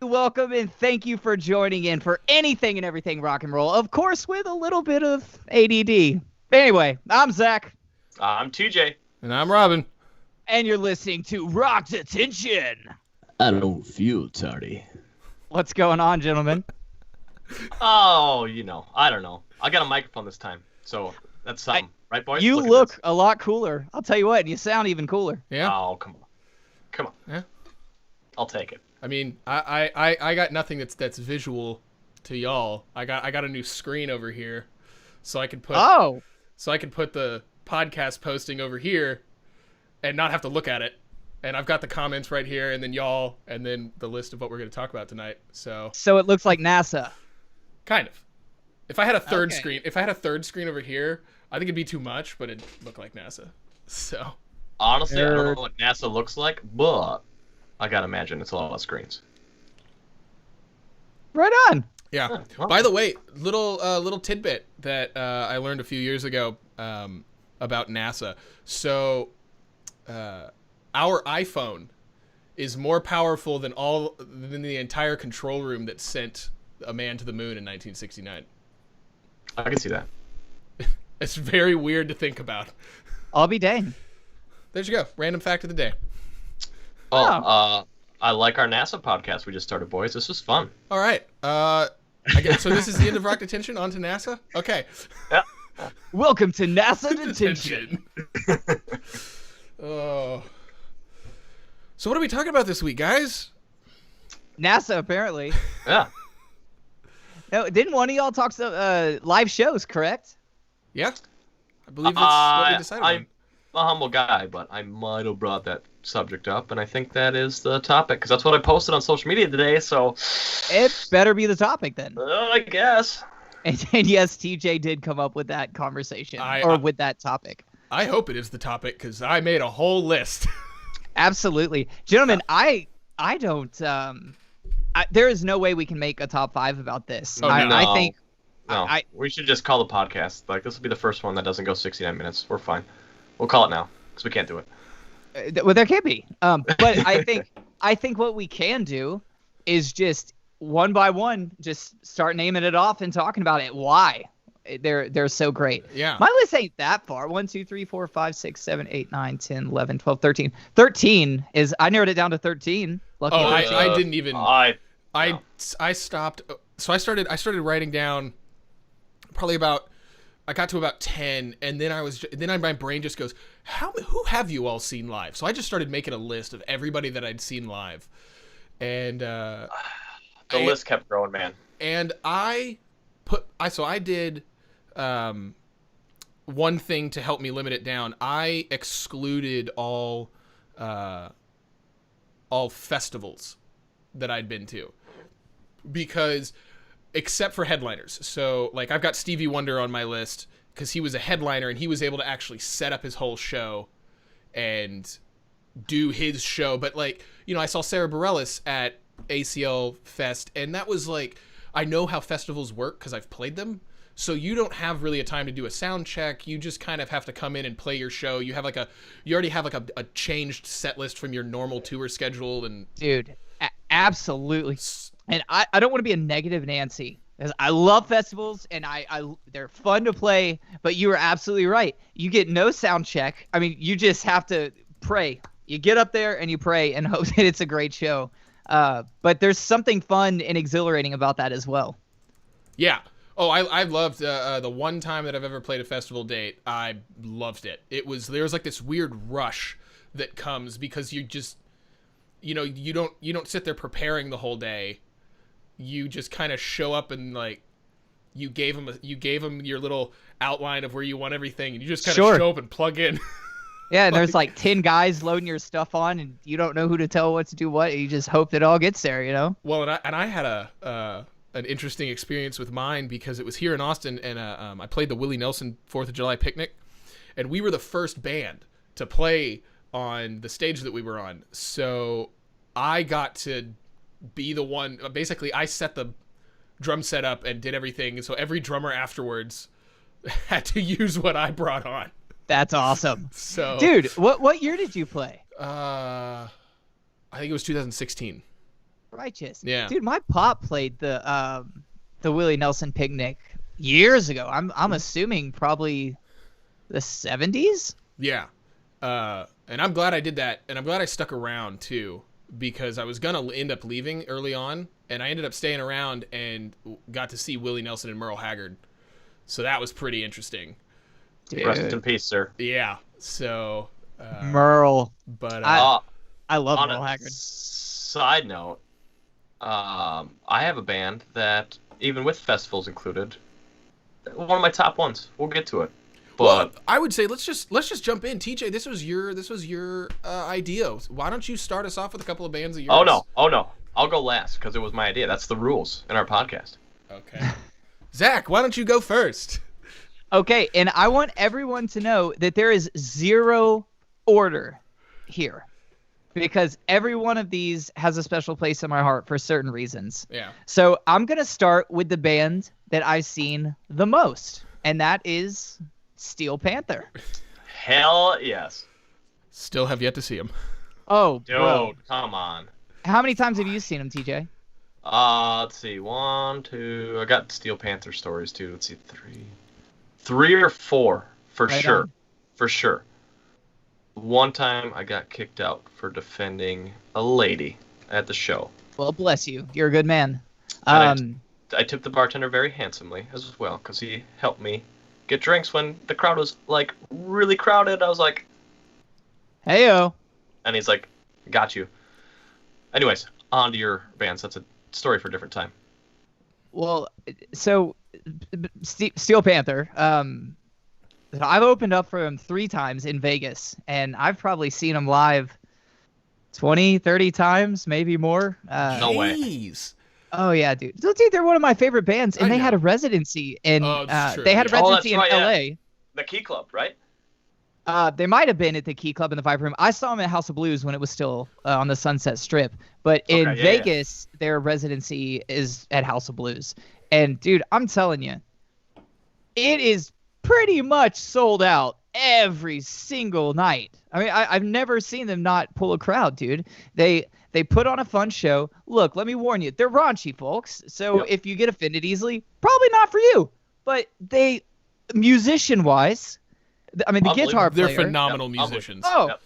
welcome, and thank you for joining in for anything and everything rock and roll. Of course, with a little bit of ADD. Anyway, I'm Zach. I'm TJ. And I'm Robin. And you're listening to Rock's Attention. I don't feel tardy. What's going on, gentlemen? Oh, I don't know. I got a microphone this time, so that's something. Right, boys? You look a lot cooler. I'll tell you what, and you sound even cooler. Yeah. Oh, come on. Yeah. I'll take it. I mean, I got nothing that's visual to y'all. I got a new screen over here, so I can put the podcast posting over here, and not have to look at it. And I've got the comments right here, and then y'all, and then the list of what we're going to talk about tonight. So it looks like NASA. Kind of. If I had a third screen over here, I think it'd be too much, but it'd look like NASA. So honestly, I don't know what NASA looks like, but I gotta imagine it's a lot of screens. Right on. Yeah. By the way, little tidbit that I learned a few years ago about NASA. So our iPhone is more powerful than the entire control room that sent a man to the moon in 1969. I can see that. It's very weird to think about. I'll be dang. There you go. Random fact of the day. I like our NASA podcast we just started, boys. This was fun. All right. I guess, so this is the end of Rock Detention. On to NASA? Okay. Yeah. Welcome to NASA Detention. Oh. So what are we talking about this week, guys? NASA, apparently. Yeah. No, didn't one of y'all talk to live shows, correct? Yeah. I believe that's what we decided on. I'm a humble guy, but I might have brought that subject up, and I think that is the topic, because that's what I posted on social media today, so... It better be the topic, then. I guess. And yes, TJ did come up with that conversation, with that topic. I hope it is the topic, because I made a whole list. Absolutely. Gentlemen, I don't... there is no way we can make a top 5 about this. Oh, no. I think... No, we should just call the podcast. Like, this will be the first one that doesn't go 69 minutes. We're fine. We'll call it now, because we can't do it. Well, there can't be. But I think what we can do is just one by one, just start naming it off and talking about it. Why they're so great. Yeah. My list ain't that far. 1, 2, 3, 4, 5, 6, 7, 8, 9, 10, 11, 12, 13. 13 is, I narrowed it down to 13. Lucky 13. I didn't even. No. I stopped. So I started writing down probably about. I got to about 10, and then my brain just goes, who have you all seen live? So I just started making a list of everybody that I'd seen live, and the list kept growing, man. And I did one thing to help me limit it down. I excluded all festivals that I'd been to, because except for headliners. So, like, I've got Stevie Wonder on my list because he was a headliner and he was able to actually set up his whole show and do his show. But, like, I saw Sarah Bareilles at ACL Fest, and that was, like, I know how festivals work because I've played them. So you don't have really a time to do a sound check. You just kind of have to come in and play your show. You already have a changed set list from your normal tour schedule. And dude, absolutely. And I don't want to be a negative Nancy, because I love festivals and they're fun to play, but you are absolutely right. You get no sound check. I mean, you just have to pray. You get up there and you pray and hope that it's a great show. But there's something fun and exhilarating about that as well. Yeah. Oh, I loved the one time that I've ever played a festival date. I loved it. There was like this weird rush that comes because you just, you don't sit there preparing the whole day. You just kind of show up and, like, you gave them your little outline of where you want everything, and you just kind of show up and plug in. Yeah, and there's like 10 guys loading your stuff on, and you don't know who to tell what to do what. You just hope that it all gets there, Well, and I had an interesting experience with mine because it was here in Austin, and I played the Willie Nelson 4th of July picnic, and we were the first band to play on the stage that we were on. So I got to be the one. Basically, I set the drum set up and did everything, so every drummer afterwards had to use what I brought on. That's awesome. So, dude, what year did you play? I think it was 2016. Righteous. Yeah. Dude, my pop played the Willie Nelson Picnic years ago. I'm assuming probably the 70s. Yeah. And I'm glad I did that, and I'm glad I stuck around too, because I was gonna end up leaving early on, and I ended up staying around and got to see Willie Nelson and Merle Haggard. So that was pretty interesting. Dude. Rest in peace, sir. Yeah. So Merle. but I love On Merle a Haggard. side note, I have a band that, even with festivals included, one of my top ones. We'll get to it. But well, I would say let's just jump in. TJ, this was your idea. Why don't you start us off with a couple of bands of yours? oh no, I'll go last because it was my idea. That's the rules in our podcast. Okay. Zach, why don't you go first? Okay, and I want everyone to know that there is zero order here, because every one of these has a special place in my heart for certain reasons. Yeah. So I'm going to start with the band that I've seen the most, and that is Steel Panther. Hell yes. Still have yet to see him. Oh, Dude, bro. come on. How many times have you seen him, TJ? Let's see. 1, 2. I got Steel Panther stories too. Let's see. 3 or 4 for Right sure. on. For sure. One time I got kicked out for defending a lady at the show. Well, bless you. You're a good man. And I tipped the bartender very handsomely as well, because he helped me get drinks when the crowd was like really crowded. I was like, Heyo. and he's like, got you. Anyways, on to your bands. That's a story for a different time. Well, so Steel Panther. I've opened up for him 3 times in Vegas, and I've probably seen him live 20, 30 times, maybe more. No way. Jeez. Oh yeah, dude. Dude, they're one of my favorite bands, and I they had know. a residency in. Oh, that's true, they had a yeah. Oh, residency that's in right, L.A. The Key Club, right? They might have been at the Key Club in the Viper Room. I saw them at House of Blues when it was still on the Sunset Strip. But in Okay, yeah, Vegas, their residency is at House of Blues. And dude, I'm telling you, it is pretty much sold out every single night. I mean, I've never seen them not pull a crowd, dude. They put on a fun show. Look, let me warn you, they're raunchy, folks. So Yep. if you get offended easily, probably not for you. But they, musician-wise, I mean, the Unbelievable. guitar They're player. phenomenal Yep, musicians. Oh, Yep.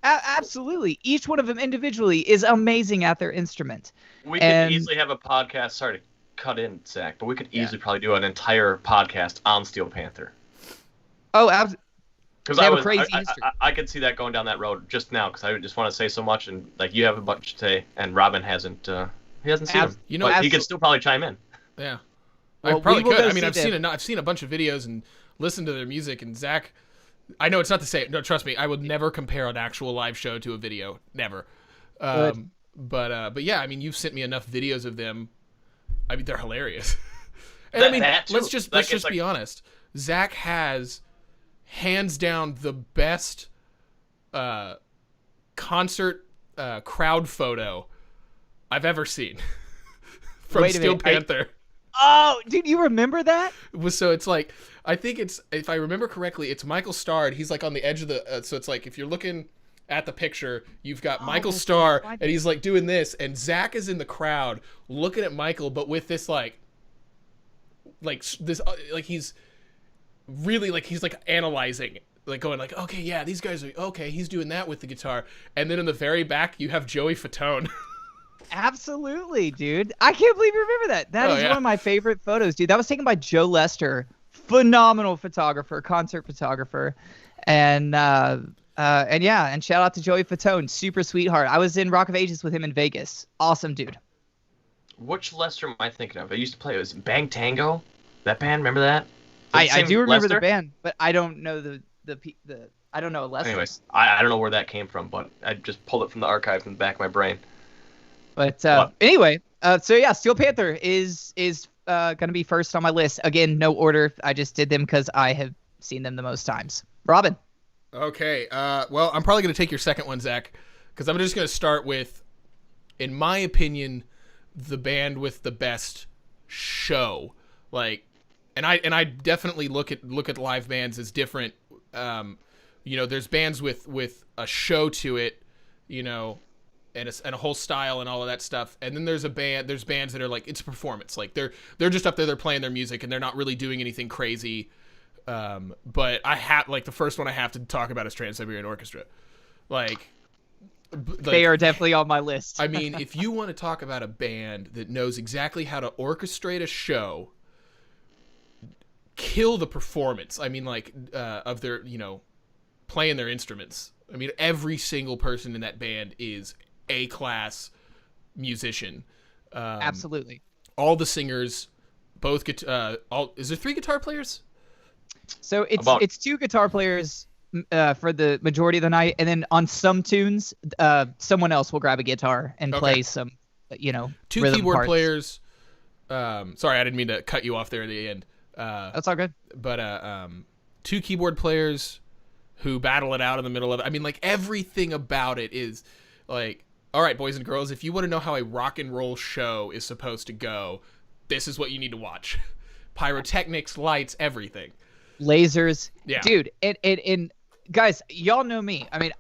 absolutely. Each one of them individually is amazing at their instrument. We And- could easily have a podcast. Sorry to cut in, Zach, but we could easily probably do an entire podcast on Steel Panther. Oh, absolutely. Because They I have a was, crazy I, history. I could see that going down that road just now because I just want to say so much, and like you have a bunch to say, and Robin hasn't. He hasn't seen them. You know, but he could still probably chime in. Yeah. Well, I probably we will could. go I mean, see I've seen a bunch of videos and listened to their music, and Zach, I know it's not to say, no, trust me, I would never compare an actual live show to a video, never. Good. But yeah, I mean, you've sent me enough videos of them. I mean, they're hilarious. And I mean, That too. let's just Like, it's be honest. Zach has hands down the best concert crowd photo I've ever seen from Wait a Steel minute, Panther. Oh, dude, you remember that? So it's like, I think it's, if I remember correctly, it's Michael Starr. And he's like on the edge of the. So it's like if you're looking at the picture, you've got Michael that's Starr, right. and he's like doing this, and Zach is in the crowd looking at Michael, but with this like this, like he's really like he's like analyzing, like going like, okay, yeah, these guys are okay. He's doing that with the guitar, and then in the very back you have Joey Fatone. Absolutely, dude. I can't believe you remember that. That Oh, is yeah. one of my favorite photos, dude. That was taken by Joe Lester, phenomenal photographer, concert photographer, and yeah, and shout out to Joey Fatone, super sweetheart. I was in Rock of Ages with him in Vegas. Awesome dude. Which Lester am I thinking of? I used to play. It was Bang Tango. That band, remember that? I Same do remember Lester? the band, but I don't know the I don't know Lester. Anyways, I don't know where that came from, but I just pulled it from the archive in the back of my brain. But What? anyway, so yeah, Steel Panther is gonna be first on my list. Again, no order. I just did them because I have seen them the most times. Robin. Okay. Well, I'm probably going to take your second one, Zach, because I'm just going to start with, in my opinion, the band with the best show. Like, and I definitely look at live bands as different. You know, there's bands with a show to it. You know, and a whole style and all of that stuff. And then there's bands that are like, it's a performance. Like they're just up there, they're playing their music and they're not really doing anything crazy. But the first one I have to talk about is Trans-Siberian Orchestra. They are definitely on my list. I mean, if you want to talk about a band that knows exactly how to orchestrate a show, kill the performance. I mean, of their, playing their instruments. I mean, every single person in that band is A-class musician. Absolutely. All the singers, is there 3 guitar players? So it's 2 guitar players for the majority of the night, and then on some tunes, someone else will grab a guitar and play some, 2 rhythm keyboard parts. players. Sorry, I didn't mean to cut you off there at the end. That's all good. But 2 keyboard players who battle it out in the middle of it. I mean, everything about it is like, all right, boys and girls, if you want to know how a rock and roll show is supposed to go, this is what you need to watch. Pyrotechnics, lights, everything. Lasers. Yeah. Dude, and guys, y'all know me. I mean,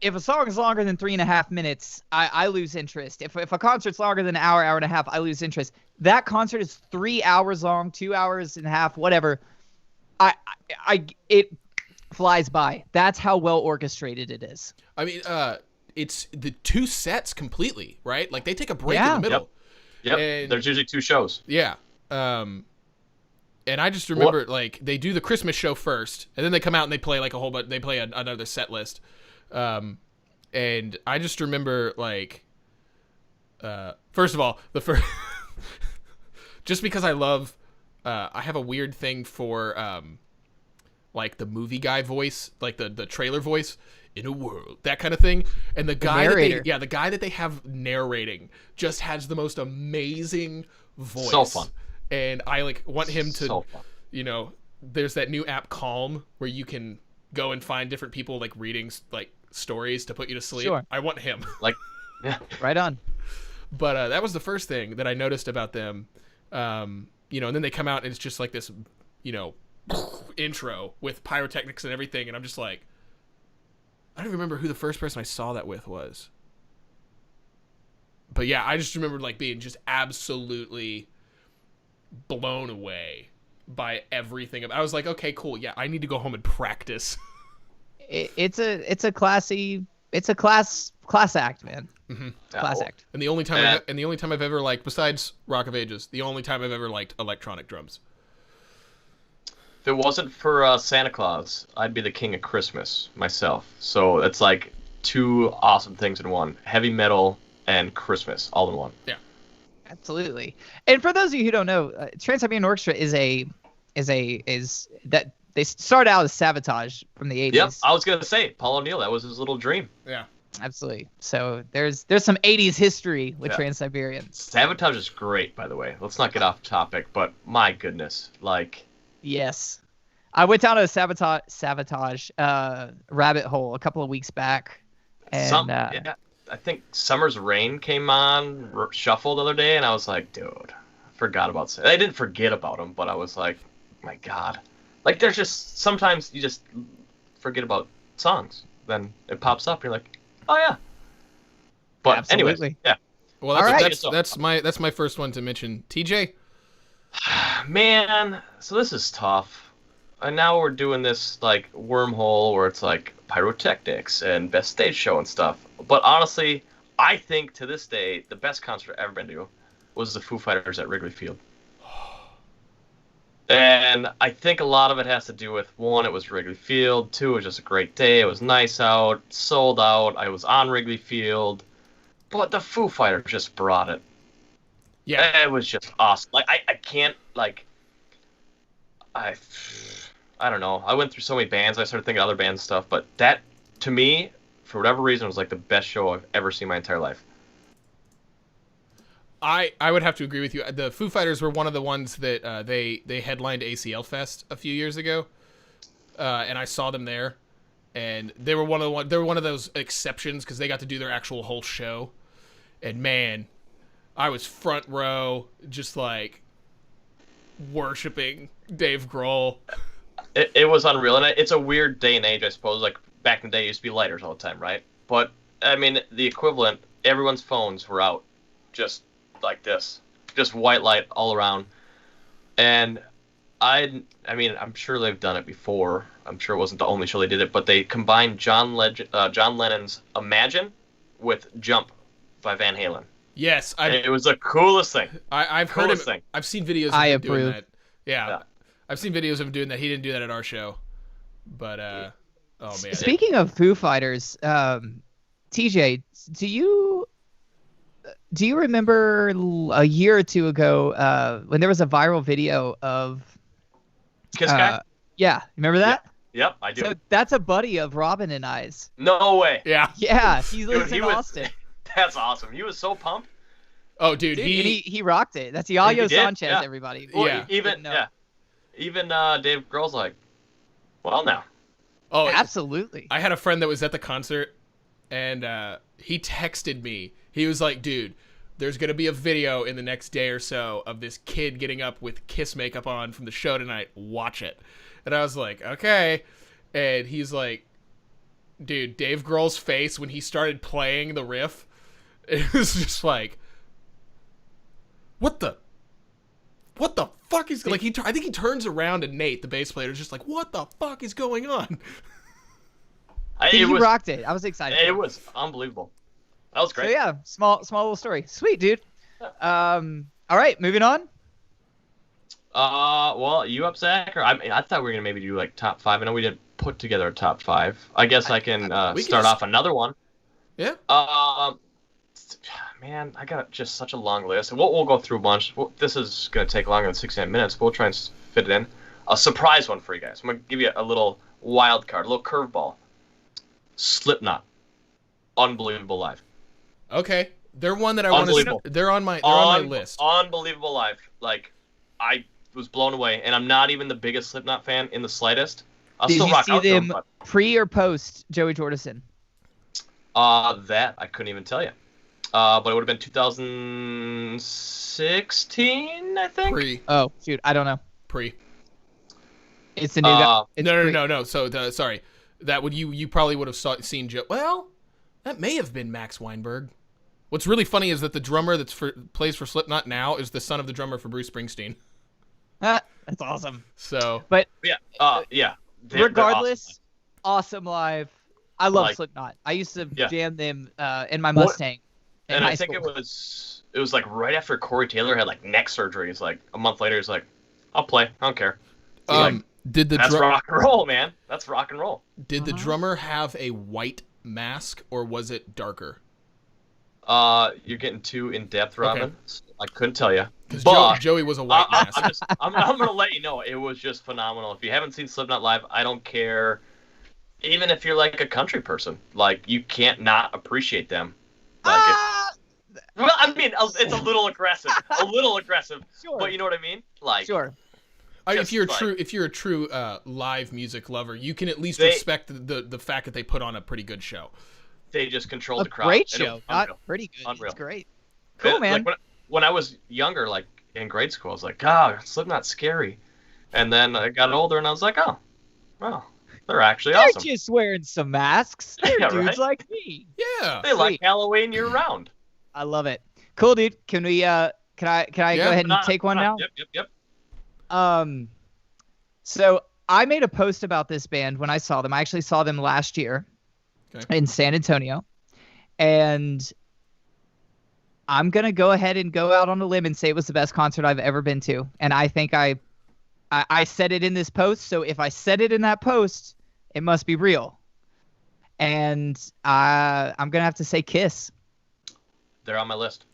if a song is longer than 3.5 minutes, I lose interest. If a concert's longer than an hour and a half, I lose interest. That concert is 3 hours long, 2 hours and a half, whatever. It flies by. That's how well orchestrated it is. I mean, it's the 2 sets completely, right? Like they take a break in the middle. Yep. And there's usually 2 shows. Yeah. And I just remember they do the Christmas show first, and then they come out and they play like a whole bunch. They play another set list. And I just remember first of all, just because I love, I have a weird thing for, the movie guy voice, like the trailer voice in a world, that kind of thing. And the guy the guy that they have narrating just has the most amazing voice. So fun. And I want him to, So fun. There's that new app Calm where you can go and find different people reading stories to put you to sleep. Sure. I want him. Yeah. Right on. But that was the first thing that I noticed about them. And then they come out and it's just like this, intro with pyrotechnics and everything. And I'm just like, I don't remember who the first person I saw that with was. But yeah, I just remember being just absolutely blown away by everything. I was like, okay, cool. Yeah, I need to go home and practice. It's a class act, man. Mm-hmm. Class act. And the only time I've ever besides Rock of Ages, the only time I've ever liked electronic drums. If it wasn't for Santa Claus, I'd be the king of Christmas myself. So it's 2 awesome things in one: heavy metal and Christmas, all in one. Yeah. Absolutely. And for those of you who don't know, Trans-Siberian Orchestra is that they started out as Sabotage from the 80s. Yep, I was gonna say Paul O'Neill. That was his little dream. Yeah. Absolutely. So there's some 80s history with Trans-Siberian. Sabotage is great, by the way. Let's not get off topic, but my goodness, Yes. I went down to a sabotage rabbit hole a couple of weeks back. And I think Summer's Rain came on shuffle the other day, and I was like, dude, I forgot about. I didn't forget about him, but I was like, my God, there's just sometimes you just forget about songs, then it pops up, and you're like, oh yeah. But absolutely. Anyway, yeah. Well, that's my first one to mention. TJ. Man, so this is tough. And now we're doing this wormhole where it's pyrotechnics and best stage show and stuff. But honestly, I think to this day the best concert I've ever been to was the Foo Fighters at Wrigley Field. And I think a lot of it has to do with, 1, it was Wrigley Field. 2, it was just a great day. It was nice out, sold out. I was on Wrigley Field. But the Foo Fighters just brought it. Yeah. It was just awesome. I can't, I don't know. I went through so many bands. I started thinking of other bands and stuff. But that, to me, for whatever reason, was the best show I've ever seen in my entire life. I would have to agree with you. The Foo Fighters were one of the ones that they headlined ACL Fest a few years ago, and I saw them there, and they were one of those exceptions because they got to do their actual whole show, and man, I was front row, just worshiping Dave Grohl. It was unreal, and it's a weird day and age, I suppose. Back in the day, it used to be lighters all the time, right? But I mean, the equivalent. Everyone's phones were out, just like this, just white light all around. And I mean, I'm sure they've done it before. I'm sure it wasn't the only show they did it, but they combined John Lennon's "Imagine" with "Jump" by Van Halen. Yes, And it was the coolest thing. I've heard him. Thing. I've seen videos of I him approve. doing that. Yeah, I've seen videos of him doing that. He didn't do that at our show, but oh man. Speaking of Foo Fighters, TJ, do you remember a year or two ago when there was a viral video of Kiss Guy? Yeah, remember that? Yep, I do. So that's a buddy of Robin and I's. No way. Yeah. Yeah, he lives he in was- Austin. That's awesome. He was so pumped. Oh, dude, Dude, he, and he rocked it. That's Yayo He did, Sanchez, yeah. everybody. Well, Yeah. Even Dave Grohl's like, well, now. oh, Absolutely. I had a friend that was at the concert, and he texted me. He was like, dude, there's going to be a video in the next day or so of this kid getting up with Kiss makeup on from the show tonight. Watch it. And I was like, okay. And he's like, dude, Dave Grohl's face when he started playing the riff, it was just like, what the fuck is, like, I think he turns around and Nate, the bass player, is just like, what the fuck is going on? He rocked it. I was excited. It was unbelievable. That was So great. yeah, small little story. Sweet, dude. All right, moving on. Well, you up, Zach? Or I thought we were gonna maybe do like top 5. I know we didn't put together a top 5. I guess I can we can start just- off another one. Yeah. Man, I got just such a long list. We'll go through a bunch. This is gonna take longer than 69 minutes, but we'll try and fit it in. A surprise one for you guys. I'm gonna give you a little wild card, a little curveball. Slipknot, unbelievable live. Okay, they're one that I want to. Unbelievable. They're on my list. Unbelievable live. Like, I was blown away, and I'm not even the biggest Slipknot fan in the slightest. I'll Did still you rock see out to them them, pre or post Joey Jordison? but that I couldn't even tell you. But it would have been 2016, I think. Oh shoot, I don't know. Pre. It's the new guy. It's No. pre. So sorry, that would you probably would have seen Joe. Well, that may have been Max Weinberg. What's really funny is that the drummer plays for Slipknot now is the son of the drummer for Bruce Springsteen. That's awesome. So, But Yeah. Yeah. They're regardless, awesome live. I love Like- Slipknot. I used to Yeah. jam them in my Mustang. In And high I think school. it was like right after Corey Taylor had like neck surgery. It's like a month later. He's like, I'll play. I don't care. did the That's rock and roll, man. That's rock and roll. did the drummer have a white mask or was it darker? You're getting too in depth, Robin. Okay. I couldn't tell you. Because But Joey was a white mask. I'm gonna let you know it was just phenomenal. If you haven't seen Slipknot live, I don't care. Even if you're like a country person, like you can't not appreciate them. Like well, I mean, it's a little aggressive, Sure. but you know what I mean. Like, Sure. I mean, just if you're a true live music lover, you can at least They- respect the fact that they put on a pretty good show. they just controlled A the crowd. great and it show. was Not unreal. pretty good. Unreal. It's great. Cool, And, man. Like, when I was younger, like in grade school, I was like, God, Slipknot's scary. And then I got older, and I was like, oh, well, they're actually They're awesome. just wearing some masks. They're Yeah, dudes right? like me. Yeah. They like Sweet. Halloween year round. I love it. Cool, dude. Can we? Can I go ahead and take one now? Yep. So I made a post about this band when I saw them. I actually saw them last year in San Antonio, and I'm gonna go ahead and go out on a limb and say it was the best concert I've ever been to. And I think I said it in this post. So if I said it in that post, it must be real. And I'm gonna have to say Kiss. They're on my list.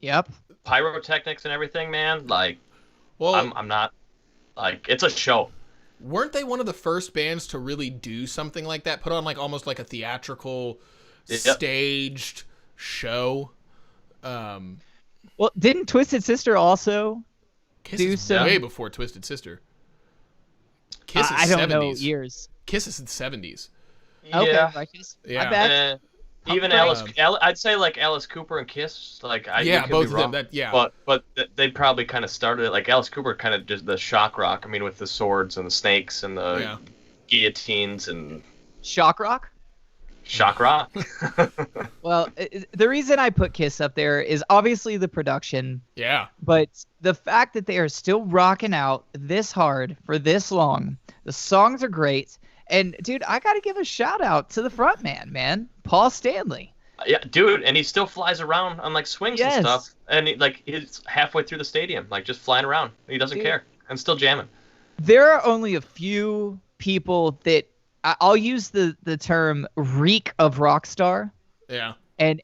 Yep. Pyrotechnics and everything, man. Like, Well, I'm not. Like, it's a show. weren't they one of the first bands to really do something like that? Put on like almost like a theatrical, Yep. staged show. Well, didn't Twisted Sister also? Kiss Do is some- way before Twisted Sister. Kiss is I don't 70s. know years. Kiss is in the 70s. Okay, Yeah. righteous. Yeah. I bet. Even Punk Alice, I'd say like Alice Cooper and Kiss. Like, Yeah, you could both be of them. wrong. Yeah. But they probably kind of started it. Like Alice Cooper kind of just the shock rock. I mean, with the swords and the snakes and the Yeah. guillotines and Shock Rock? Shock rock. Well, the reason I put Kiss up there is obviously the production, Yeah. but the fact that they are still rocking out this hard for this long. The songs are great. And, dude, I got to give a shout out to the front man, Paul Stanley. Yeah, dude, and he still flies around on like swings Yes. and stuff, and he's halfway through the stadium, like just flying around. He doesn't care and still jamming. There are only a few people that I'll use the term reek of rock star, Yeah. and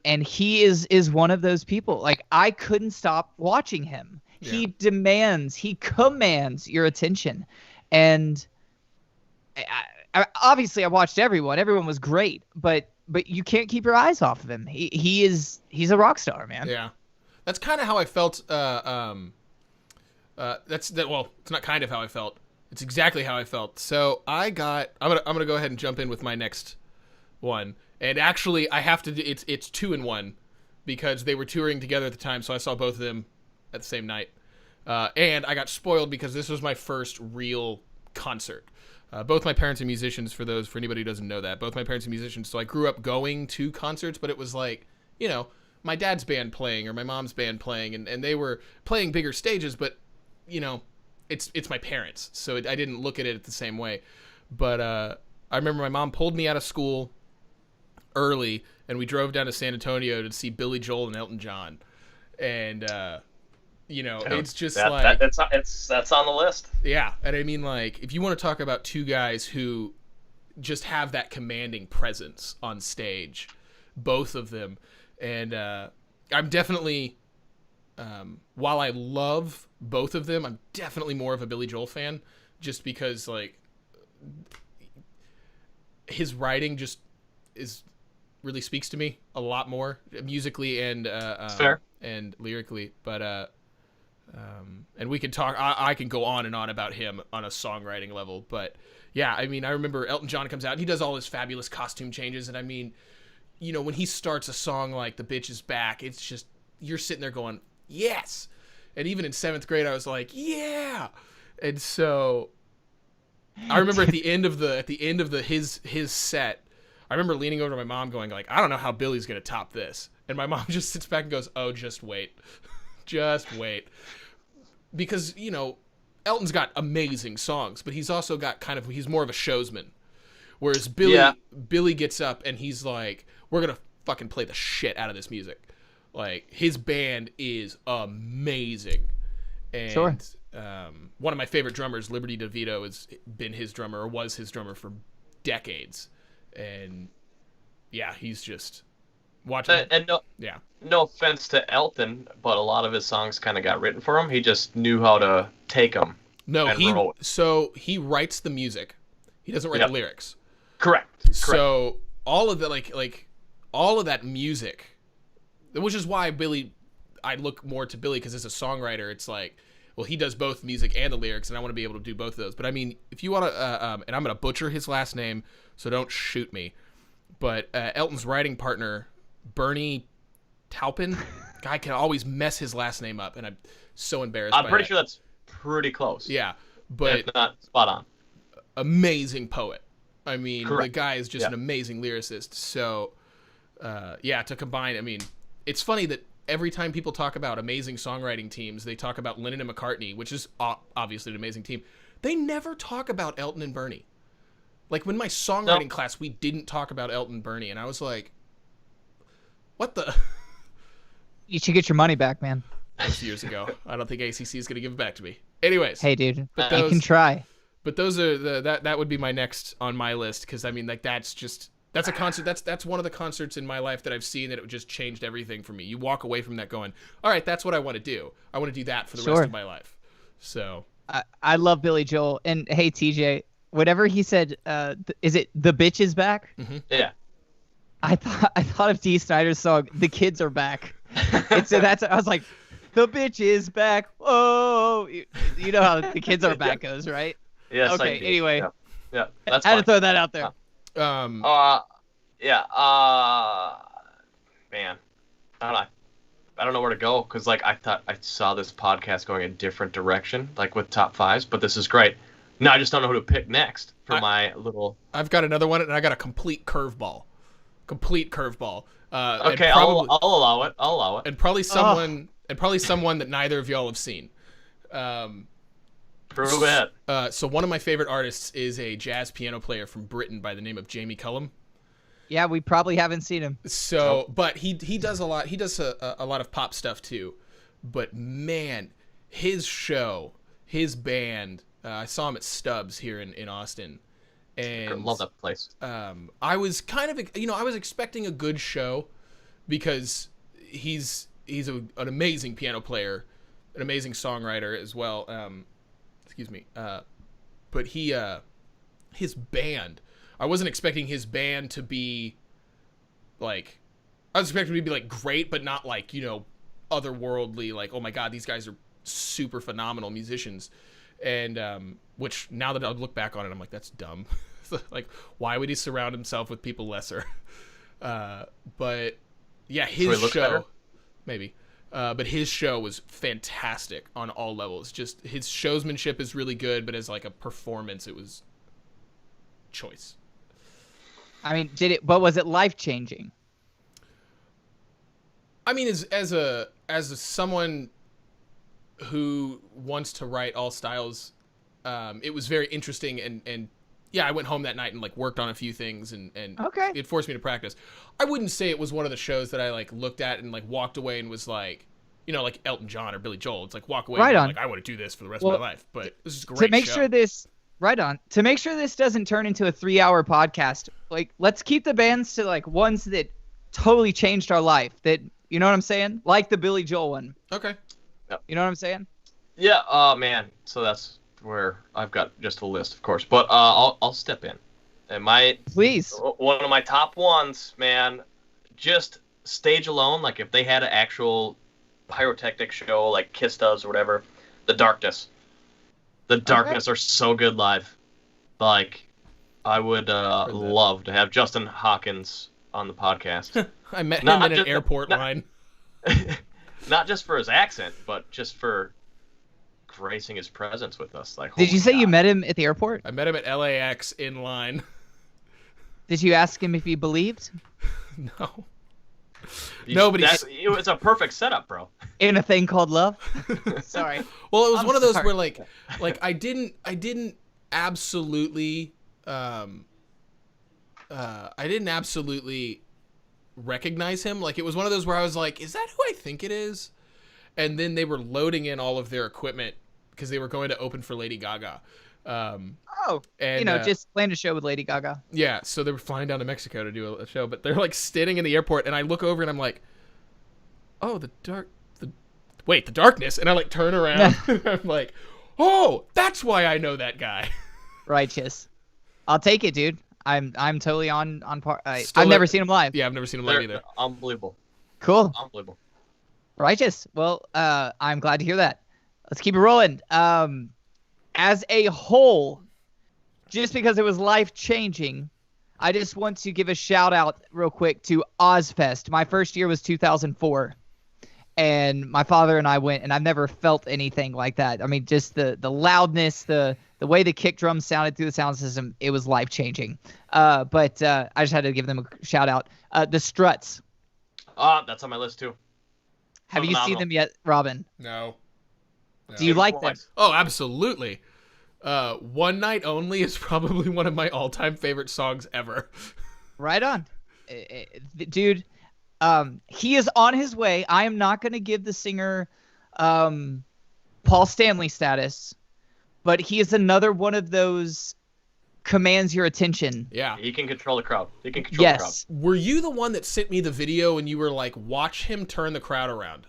he is one of those people. Like, I couldn't stop watching him. Yeah. He commands your attention, and obviously I watched everyone. Everyone was great, but you can't keep your eyes off of him. He's a rock star, man. Yeah. That's kind of how I felt. Well, it's not kind of how I felt. It's exactly how I felt. So I'm gonna go ahead and jump in with my next one. And actually, I have to. It's 2-in-1 because they were touring together at the time, so I saw both of them at the same night. And I got spoiled because this was my first real concert. Both my parents are musicians. For anybody who doesn't know that, both my parents are musicians. So I grew up going to concerts, but it was like, my dad's band playing or my mom's band playing, and they were playing bigger stages, but it's my parents, so I didn't look at it the same way. But I remember my mom pulled me out of school early, and we drove down to San Antonio to see Billy Joel and Elton John, and it's just that's on the list. Yeah, and I mean, like, if you want to talk about two guys who just have that commanding presence on stage, both of them, and I'm definitely, while I love both of them, I'm definitely more of a Billy Joel fan, just because, like, his writing just really speaks to me a lot more musically and Fair. and lyrically. But and we can talk. I can go on and on about him on a songwriting level, but yeah, I mean, I remember Elton John comes out and he does all his fabulous costume changes, and I mean, when he starts a song like "The Bitch Is Back," it's just, you're sitting there going, yes. And even in 7th grade, I was like, yeah. And so I remember at the end of his set, I remember leaning over to my mom going, like, I don't know how Billy's gonna top this. And my mom just sits back and goes, oh, just wait. Just wait. Because, Elton's got amazing songs, but he's also got he's more of a showsman. Whereas Billy gets up and he's like, we're gonna fucking play the shit out of this music. Like, his band is amazing. And Sure. One of my favorite drummers, Liberty DeVito, has been his drummer, or was his drummer for decades. And yeah, he's just watching. No offense to Elton, but a lot of his songs kind of got written for him. He just knew how to take them. No, he writes the music. He doesn't write the lyrics. Correct. So all of the all of that music, which is why I look more to Billy, because as a songwriter, it's like, well, he does both music and the lyrics, and I want to be able to do both of those. But I mean, if you want to, and I'm going to butcher his last name, so don't shoot me, but Elton's writing partner, Bernie Taupin, I can always mess his last name up, and I'm so embarrassed. I'm pretty sure that's pretty close. Yeah, but if not spot on. Amazing poet. I mean, Correct. The guy is just an amazing lyricist. So, to combine, I mean, it's funny that every time people talk about amazing songwriting teams, they talk about Lennon and McCartney, which is obviously an amazing team. They never talk about Elton and Bernie. Like, when my songwriting class, we didn't talk about Elton and Bernie, and I was like, what the? You should get your money back, man. That was years ago. I don't think ACC is going to give it back to me. Anyways. Hey, dude, but you can try. But those are that would be my next on my list, because I mean, like, that's a concert. That's one of the concerts in my life that I've seen that it just changed everything for me. You walk away from that going, all right, that's what I want to do. I want to do that for the rest of my life. So I love Billy Joel, and hey, TJ, whatever he said, is it "The Bitch Is Back"? Mm-hmm. Yeah. I thought of Dee Snider's song "The Kids Are Back," and so I was like, "The bitch is back." Oh, you know how "The Kids Are Back" goes, right? Yes. Okay. Anyway. Yeah. That's I had fine. to throw that out there. Man, I don't know where to go, because like I thought I saw this podcast going a different direction, like with top fives, but this is great. No, I just don't know who to pick next for my little. I've got another one, and I got a complete curveball. Complete curveball. Okay, probably, I'll allow it. I'll allow it. And probably someone, that neither of y'all have seen. Prove it. So one of my favorite artists is a jazz piano player from Britain by the name of Jamie Cullum. Yeah, we probably haven't seen him. So, but he does a lot. He does a lot of pop stuff too. But man, his show, his band. I saw him at Stubbs here in Austin, and I love that place. I was kind of, I was expecting a good show because he's an amazing piano player, an amazing songwriter as well. Excuse me. But his band, I wasn't expecting his band to be like, I was expecting him to be like great, but not like, otherworldly, like, oh my God, these guys are super phenomenal musicians. And which now that I look back on it, I'm like, that's dumb. Like, why would he surround himself with people lesser? But yeah, his show, better? maybe. But his show was fantastic on all levels. Just his showsmanship is really good, but as like a performance, it was choice. I mean, but was it life-changing? I mean, as someone who wants to write all styles, it was very interesting, and yeah, I went home that night and like worked on a few things, and okay, it forced me to practice. I wouldn't say it was one of the shows that I like looked at and like walked away and was like, like Elton John or Billy Joel. It's like walk away right and on. Like I want to do this for the rest of my life. But this is a great to make show. sure this to make sure this doesn't turn into a 3-hour podcast. Like, let's keep the bands to like ones that totally changed our life. That, you know what I'm saying? Like the Billy Joel one. Okay. You know what I'm saying? Yeah. Oh man. So that's where I've got just a list, of course. But I'll step in. And please, one of my top ones, man, just stage alone. Like if they had an actual pyrotechnic show, like Kiss does or whatever, The Darkness. The Darkness are so good live. Like, I would love to have Justin Hawkins on the podcast. I met him in an airport line. Not just for his accent, but just for gracing his presence with us. Like, did you say you met him at the airport? I met him at LAX in line. Did you ask him if he believed? No. Nobody. It was a perfect setup, bro. In a thing called love. Sorry. Well, it was one of those where like I didn't absolutely recognize him. Like it was one of those where I was like, is that who I think it is? And then they were loading in all of their equipment because they were going to open for Lady Gaga. And, just planned a show with Lady Gaga. Yeah, so they were flying down to Mexico to do a show, but they're like standing in the airport, and I look over and I'm like, oh, the Darkness, and I like turn around. I'm like, oh, that's why I know that guy. Righteous. I'll take it, dude. I'm totally on par. I've never seen him live. Yeah, I've never seen him live either. Unbelievable. Cool. Unbelievable. Righteous. Well, I'm glad to hear that. Let's keep it rolling. As a whole, just because it was life-changing, I just want to give a shout-out real quick to Ozfest. My first year was 2004, and my father and I went, and I've never felt anything like that. I mean, just the loudness, the way the kick drums sounded through the sound system, it was life-changing. But I just had to give them a shout-out. The Struts. That's on my list, too. Have you seen them yet, Robin? No. Do you like them? Oh, absolutely. One Night Only is probably one of my all-time favorite songs ever. Right on. Dude, he is on his way. I am not going to give the singer Paul Stanley status, but he is another one of those commands your attention. Yeah. He can control the crowd. The crowd. Were you the one that sent me the video and you were like, watch him turn the crowd around?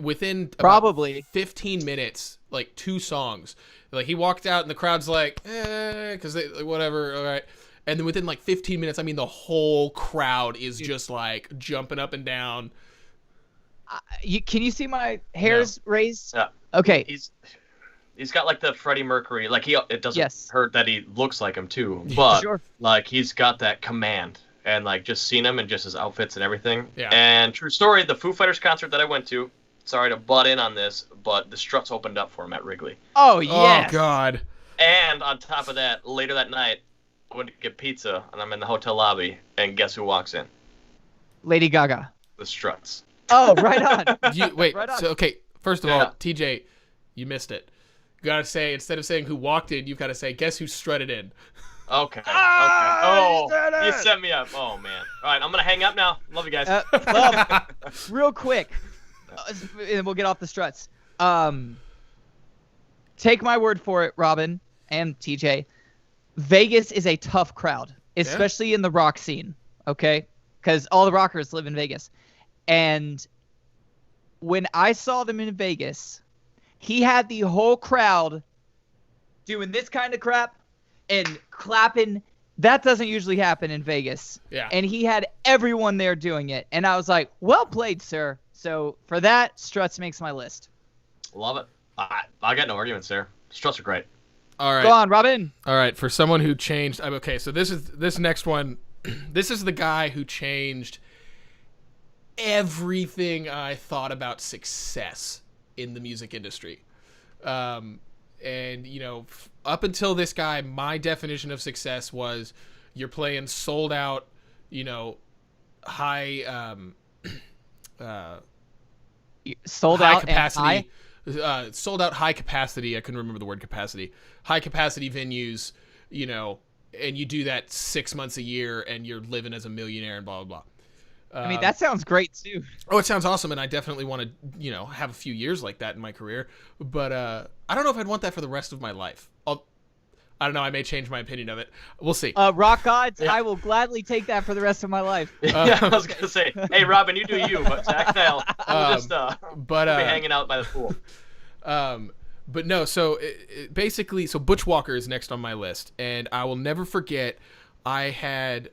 Within probably 15 minutes, like 2 songs, like he walked out and the crowd's like, because they like, whatever, all right. And then within like 15 minutes, I mean, the whole crowd is just like jumping up and down. Can you see my hairs raised? Yeah. Okay. He's got like the Freddie Mercury, like it doesn't hurt that he looks like him too, but sure. Like he's got that command, and like just seeing him and just his outfits and everything. Yeah. And true story, the Foo Fighters concert that I went to, sorry to butt in on this, but the Struts opened up for him at Wrigley. Oh yes. Oh God. And on top of that, later that night, I went to get pizza, and I'm in the hotel lobby, and guess who walks in? Lady Gaga. The Struts. Oh, right on. Wait. Right on. So okay. First of Yeah. all, TJ, you missed it. You gotta say, instead of saying who walked in, you've got to say, guess who strutted in. Okay. Ah, Oh, you set me up. Oh man. All right, I'm gonna hang up now. Love you guys. Well, real quick, and we'll get off the Struts. Take my word for it, Robin and TJ. Vegas is a tough crowd, especially in the rock scene. Okay, because all the rockers live in Vegas, and when I saw them in Vegas, he had the whole crowd doing this kind of crap and clapping. That doesn't usually happen in Vegas. Yeah. And he had everyone there doing it. And I was like, well played, sir. So for that, Struts makes my list. Love it. I got no arguments there. Struts are great. All right. Go on, Robin. All right. For someone who changed, okay. So this next one. This is the guy who changed everything I thought about success in the music industry. And you know, up until this guy, my definition of success was you're playing sold out, you know, high Sold high out capacity, and high? sold out high capacity. I couldn't remember the word capacity. High capacity venues, you know, and you do that 6 months a year, and you're living as a millionaire and blah blah blah. I mean, that sounds great too. Oh, it sounds awesome, and I definitely want to, you know, have a few years like that in my career. But I don't know if I'd want that for the rest of my life. I don't know. I may change my opinion of it. We'll see. Rock gods, I will gladly take that for the rest of my life. Yeah, I was gonna say, hey Robin, you do you, but Zach and I'll just be hanging out by the pool. But no, so basically, so Butch Walker is next on my list, and I will never forget. I had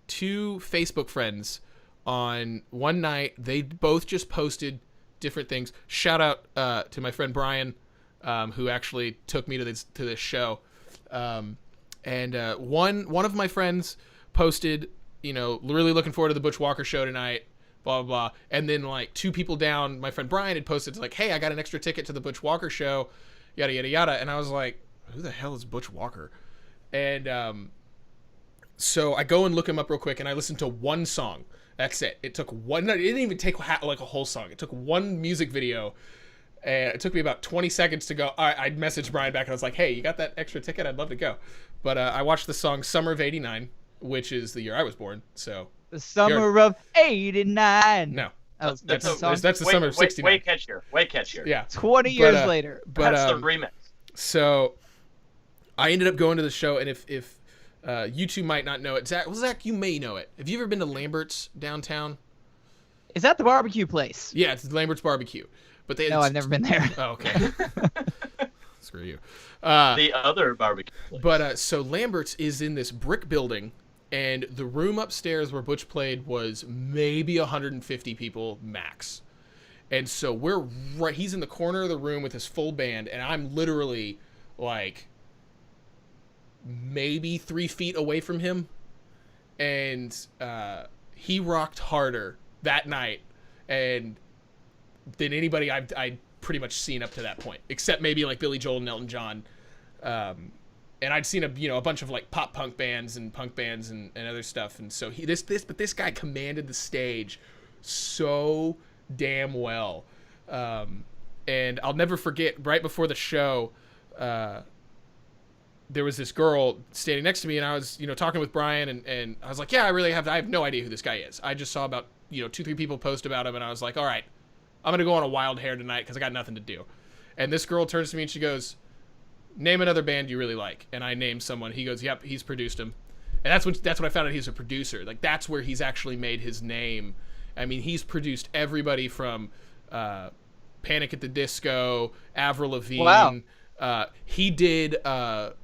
2 Facebook friends on one night. They both just posted different things. Shout out to my friend Brian, who actually took me to this show. And one of my friends posted, you know, really looking forward to the Butch Walker show tonight, blah blah blah. And then like 2 people down, my friend Brian had posted like, hey, I got an extra ticket to the Butch Walker show, yada yada yada. And I was like, who the hell is Butch Walker? And so I go and look him up real quick, and I listened to one song. That's it. It took one. It didn't even take like a whole song. It took one music video, and it took me about 20 seconds to go. I messaged Brian back, and I was like, "Hey, you got that extra ticket? I'd love to go." But I watched the song "Summer of '89," which is the year I was born. So The summer of '89. no, Oh, that's the song? the summer of '69. Way catchier. Yeah, 20 years But, later. but That's the remix. so I ended up going to the show, and if you two might not know it, Zach, you may know it. Have you ever been to Lambert's downtown? Is that the barbecue place? Yeah, it's Lambert's Barbecue. But No, I've never been there. Oh, okay. Screw you. The other barbecue place. But so Lambert's is in this brick building, and the room upstairs where Butch played was maybe 150 people max. And so we're right. He's in the corner of the room with his full band, and I'm literally like maybe 3 feet away from him. And he rocked harder that night and than anybody I'd pretty much seen up to that point, except maybe like Billy Joel and Elton John. And I'd seen a bunch of like pop punk bands and punk bands and other stuff. And so this guy commanded the stage so damn well. And I'll never forget, right before the show, there was this girl standing next to me, and I was, talking with Brian, and I was like, yeah, I have no idea who this guy is. I just saw about, 2-3 people post about him, and I was like, all right, I'm going to go on a wild hair tonight because I got nothing to do. And this girl turns to me and she goes, name another band you really like. And I named someone. He goes, yep, he's produced him. And that's when I found out he's a producer. Like, that's where he's actually made his name. I mean, he's produced everybody from Panic at the Disco, Avril Lavigne. Wow. He did Fall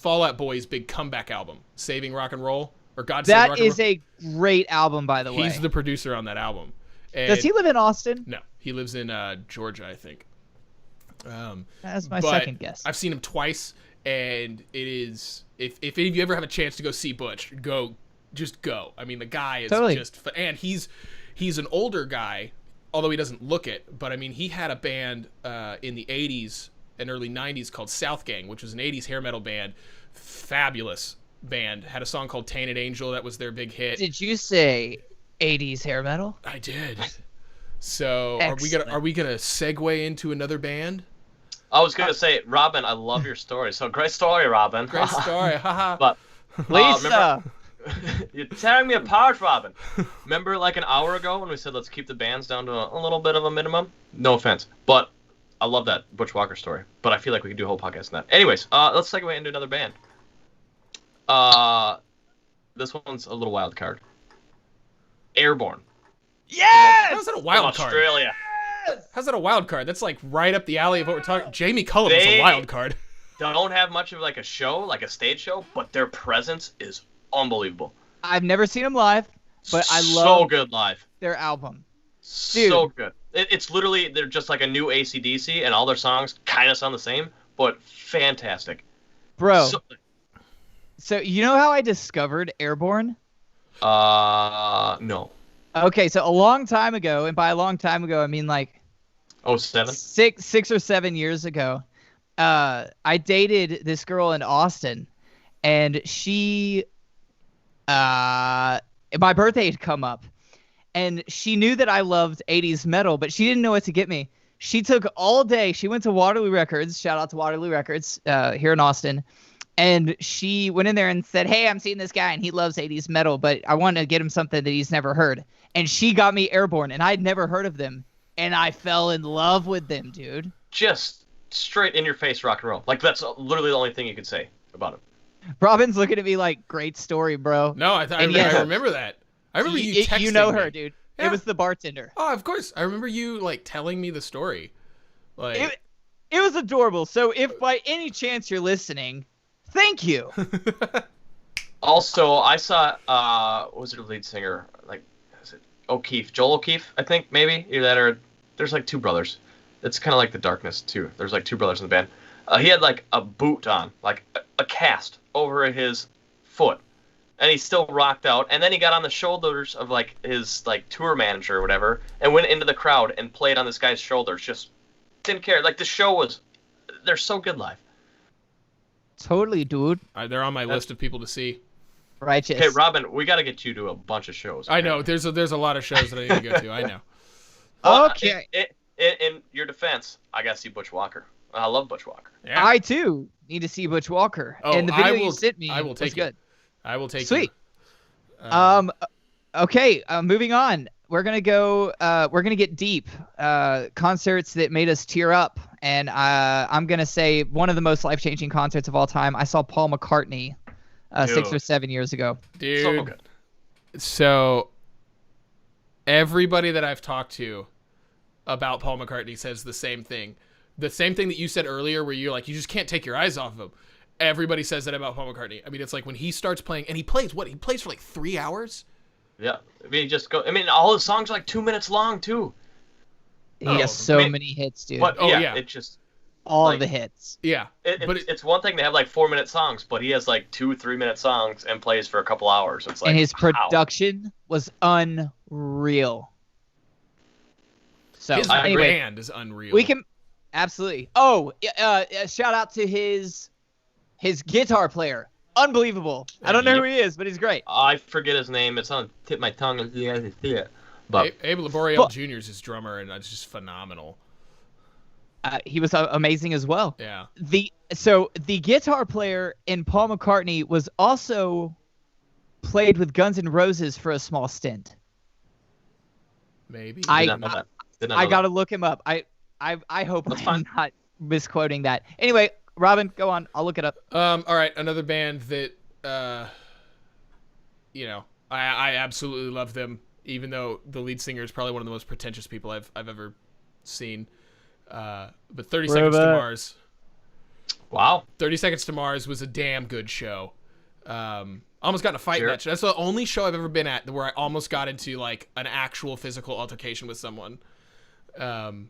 Out Boy's big comeback album, Saving Rock and Roll, or God Save Rock and Roll. That is a great album, by the way. He's the producer on that album. And does he live in Austin? No, he lives in Georgia, I think. That's my second guess. I've seen him twice, and it is if you ever have a chance to go see Butch, just go. I mean, the guy is totally. and he's an older guy. although he doesn't look it, but I mean, he had a band in the 80s and early 90s called South Gang, which was an 80s hair metal band. Fabulous band. Had a song called Tainted Angel. That was their big hit. Did you say 80s hair metal? I did. So Excellent. are we gonna segue into another band? I was gonna say, Robin, I love your story. So great story, Robin. Great story, haha. But Lisa. you're tearing me apart, Robin. Remember like an hour ago when we said let's keep the bands down to a little bit of a minimum? No offense, but I love that Butch Walker story. But I feel like we could do a whole podcast on that. Anyways, let's segue into another band. This one's a little wild card. Airborne. Yes! How's that a wild From card? Australia. How's that a wild card? That's like right up the alley of what we're talking. Jamie Cullum was a wild card. Don't have much of like a show, like a stage show, but their presence is unbelievable. I've never seen them live, but I so love good live. their album. So good. It's literally they're just like a new AC/DC, and all their songs kind of sound the same, but fantastic. Bro, so you know how I discovered Airborne? No. Okay, so a long time ago, and by a long time ago, I mean like 07? 6 or 7 years ago, I dated this girl in Austin, and she, my birthday had come up, and she knew that I loved 80s metal, but she didn't know what to get me. She took all day. She went to Waterloo Records. Shout out to Waterloo Records here in Austin. And she went in there and said, hey, I'm seeing this guy, and he loves 80s metal, but I want to get him something that he's never heard. And she got me Airborne, and I'd never heard of them. And I fell in love with them, dude. Just straight in your face rock and roll. Like, that's literally the only thing you could say about him. Robin's looking at me like, great story, bro. No, I remember that. I remember you texting You know me. her, dude. Yeah. It was the bartender. Oh, of course. I remember you like telling me the story. Like It was adorable. So if by any chance you're listening, thank you. Also, I saw, what was her lead singer? Like, is it O'Keefe? Joel O'Keefe, I think, maybe? Either that or there's like two brothers. It's kind of like The Darkness, too. There's like two brothers in the band. He had like a boot on, like a cast over his foot. And he still rocked out. And then he got on the shoulders of like his like tour manager or whatever and went into the crowd and played on this guy's shoulders. Just didn't care. Like the show was, they're so good live. Totally, dude. they're on my list of people to see. Righteous. Okay, Robin, we got to get you to a bunch of shows. I know. There's a lot of shows that I need to go to. I know. Well, Okay. In your defense, I got to see Butch Walker. I love Butch Walker. Yeah. I, too, need to see Butch Walker. Oh, and the video I will- you sent me I will take was good. it. I will take Sweet. you. Okay, moving on. We're gonna go. We're gonna get deep. Concerts that made us tear up, and I'm gonna say one of the most life-changing concerts of all time. I saw Paul McCartney 6 or 7 years ago. Dude. So good. So everybody that I've talked to about Paul McCartney says the same thing. The same thing that you said earlier where you're like, you just can't take your eyes off of him. Everybody says that about Paul McCartney. I mean, it's like when he starts playing, and he plays for like 3 hours? Yeah. I mean, all his songs are like 2 minutes long, too. He has so I mean, many hits, dude. But Oh, yeah, yeah. it just... All like, of the hits. Yeah. It's one thing to have like 4-minute songs, but he has like 2-3-minute songs and plays for a couple hours. It's like, And his how? production was unreal. So His anyway, band is unreal. we can absolutely. Oh, shout out to his guitar player. Unbelievable. I don't know who he is, but he's great. I forget his name. It's on the tip of my tongue. But Abe Laboriel Jr. is his drummer, and it's just phenomenal. He was amazing as well. Yeah. The guitar player in Paul McCartney was also played with Guns N' Roses for a small stint. Maybe. did not know that. Did not know I that. gotta look him up. I hope That's I'm not misquoting that. Anyway, Robin, go on. I'll look it up. All right, another band that, I absolutely love them, even though the lead singer is probably one of the most pretentious people I've ever seen. But 30 Seconds to Mars. Wow. 30 Seconds to Mars was a damn good show. Almost got in a fight Sure. match. That's the only show I've ever been at where I almost got into like an actual physical altercation with someone. And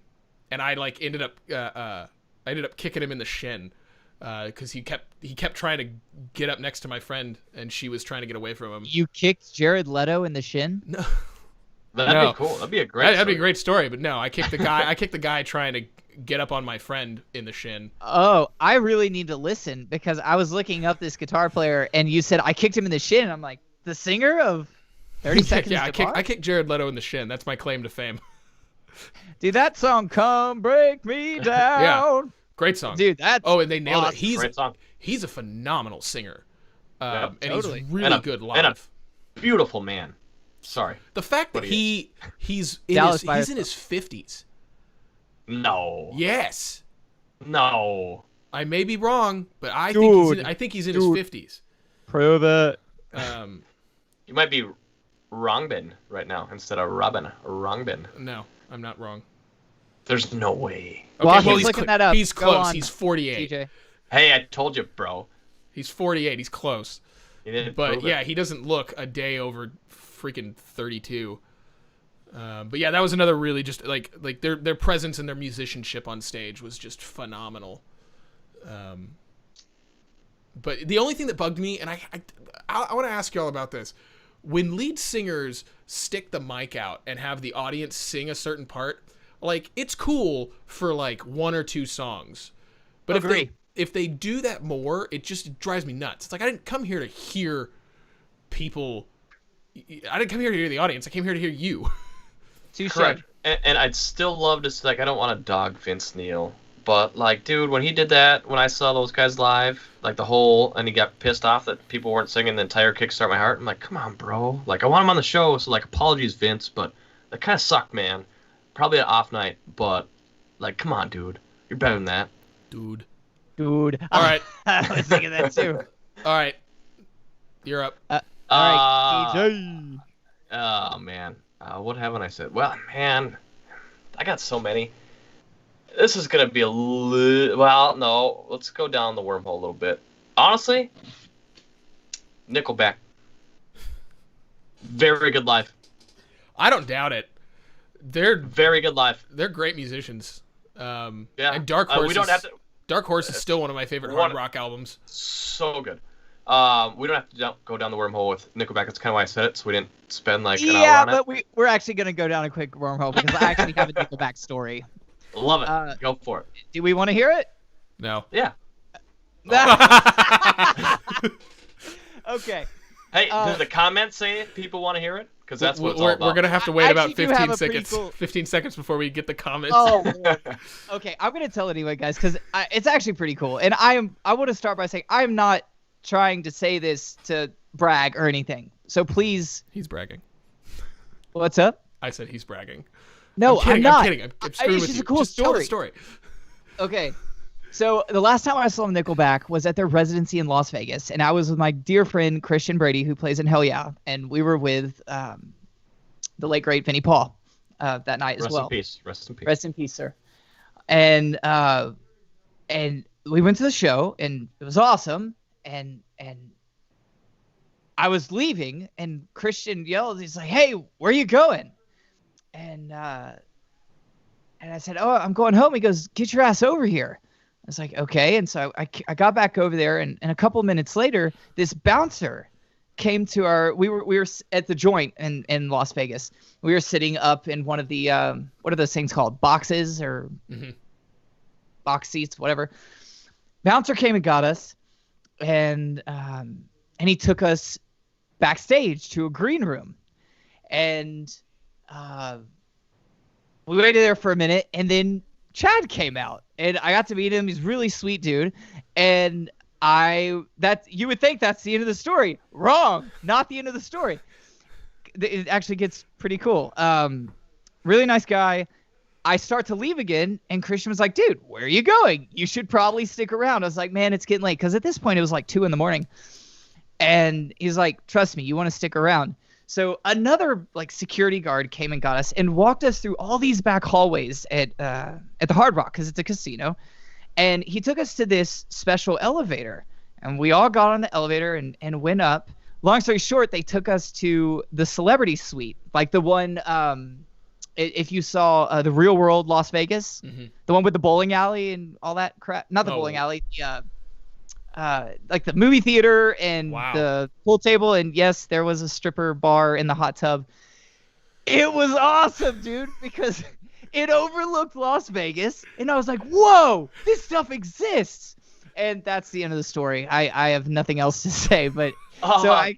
I like ended up kicking him in the shin because he kept trying to get up next to my friend and she was trying to get away from him. You kicked Jared Leto in the shin? No. That'd be cool. That'd be a great. That'd be a great story. But no, I kicked the guy. I kicked the guy trying to get up on my friend in the shin. Oh, I really need to listen because I was looking up this guitar player, and you said I kicked him in the shin. And I'm like, the singer of 30 Seconds Yeah, to Mars? I kicked Jared Leto in the shin. That's my claim to fame. Dude, that song, Come Break Me Down. Yeah. Great song. Dude, that's Oh, and they nailed awesome. it. Great song. He's a phenomenal singer. Yeah, and totally. he's really good live. Beautiful man. Sorry. The fact that he's in Dallas his 50s. No. Yes. No. I may be wrong, but I think he's in his 50s. Prove it. You might be Wrongbin right now instead of Robin. Wrongbin. No, I'm not wrong. There's no way. Okay, While well, he's looking that up, he's go close. on, He's 48. TJ. Hey, I told you, bro. He's 48. He's close. You didn't But prove yeah, it. he doesn't look a day over freaking 32. But yeah, that was another really just like their presence and their musicianship on stage was just phenomenal. But the only thing that bugged me, and I want to ask y'all about this, when lead singers stick the mic out and have the audience sing a certain part, like it's cool for like one or two songs, but Agree. if they do that more, it just drives me nuts. It's like I didn't come here to hear people. I didn't come here to hear the audience. I came here to hear you. Touche. Correct. And I'd still love to, like, I don't want to dog Vince Neil, but, like, dude, when he did that, when I saw those guys live, like, and he got pissed off that people weren't singing the entire Kickstart My Heart, I'm like, come on, bro. Like, I want him on the show, so, like, apologies, Vince, but that kind of sucked, man. Probably an off night, but, like, come on, dude. You're better than that. Dude. All right. I was thinking that too. All right. You're up. All right, TJ. Oh, man. What haven't I said? Well, man, I got so many. This is going to be a little... Well, no. Let's go down the wormhole a little bit. Honestly, Nickelback. Very good live. I don't doubt it. They're Very good live. They're great musicians. Yeah. And Dark Horse. We don't have to... Dark Horse is still one of my favorite hard rock albums. So good. We don't have to go down the wormhole with Nickelback. That's kind of why I said it, so we didn't spend like an hour on it. but we're actually gonna go down a quick wormhole because I actually have a Nickelback story. Love it. Go for it. Do we want to hear it? No. Yeah. Okay. Hey, does the comments say people want to hear it? Because that's what it's all about. We're gonna have to wait about actually do have 15 a pretty seconds. cool- 15 seconds before we get the comments. Oh. Okay, I'm gonna tell it anyway, guys, because it's actually pretty cool, and I want to start by saying I am not trying to say this to brag or anything. So please. He's bragging. What's up? I said he's bragging. No, I'm not. I'm kidding. I'm screwing It's with just you. a cool Just tell the story. story. Okay. So the last time I saw Nickelback was at their residency in Las Vegas, and I was with my dear friend Christian Brady, who plays in Hell Yeah, and we were with the late great Vinnie Paul that night as well. Rest in peace. Rest in peace. Rest in peace, sir. And we went to the show, and it was awesome. And I was leaving, and Christian yelled, he's like, "Hey, where are you going?" And I said, "Oh, I'm going home." He goes, "Get your ass over here." I was like, "Okay." And so I got back over there, and a couple minutes later, this bouncer came to our. We were at the Joint in Las Vegas. We were sitting up in one of the what are those things called? Boxes or box seats, whatever. Bouncer came and got us, and he took us backstage to a green room, and we waited there for a minute, and then Chad came out, and I got to meet him. He's a really sweet dude, and you would think that's the end of the story. Wrong, not the end of the story. It actually gets pretty cool. Really nice guy. I start to leave again, and Christian was like, "Dude, where are you going? You should probably stick around." I was like, "Man, it's getting late," because at this point it was like 2 a.m. And he's like, "Trust me, you want to stick around." So another like security guard came and got us and walked us through all these back hallways at the Hard Rock because it's a casino, and he took us to this special elevator, and we all got on the elevator and went up. Long story short, they took us to the celebrity suite, like the one if you saw the Real World Las Vegas, the one with the bowling alley and all that crap. Not the bowling alley, like the movie theater and the pool table, and yes, there was a stripper bar in the hot tub. It was awesome, dude, because it overlooked Las Vegas, and I was like, whoa, this stuff exists. And that's the end of the story. I have nothing else to say, but so I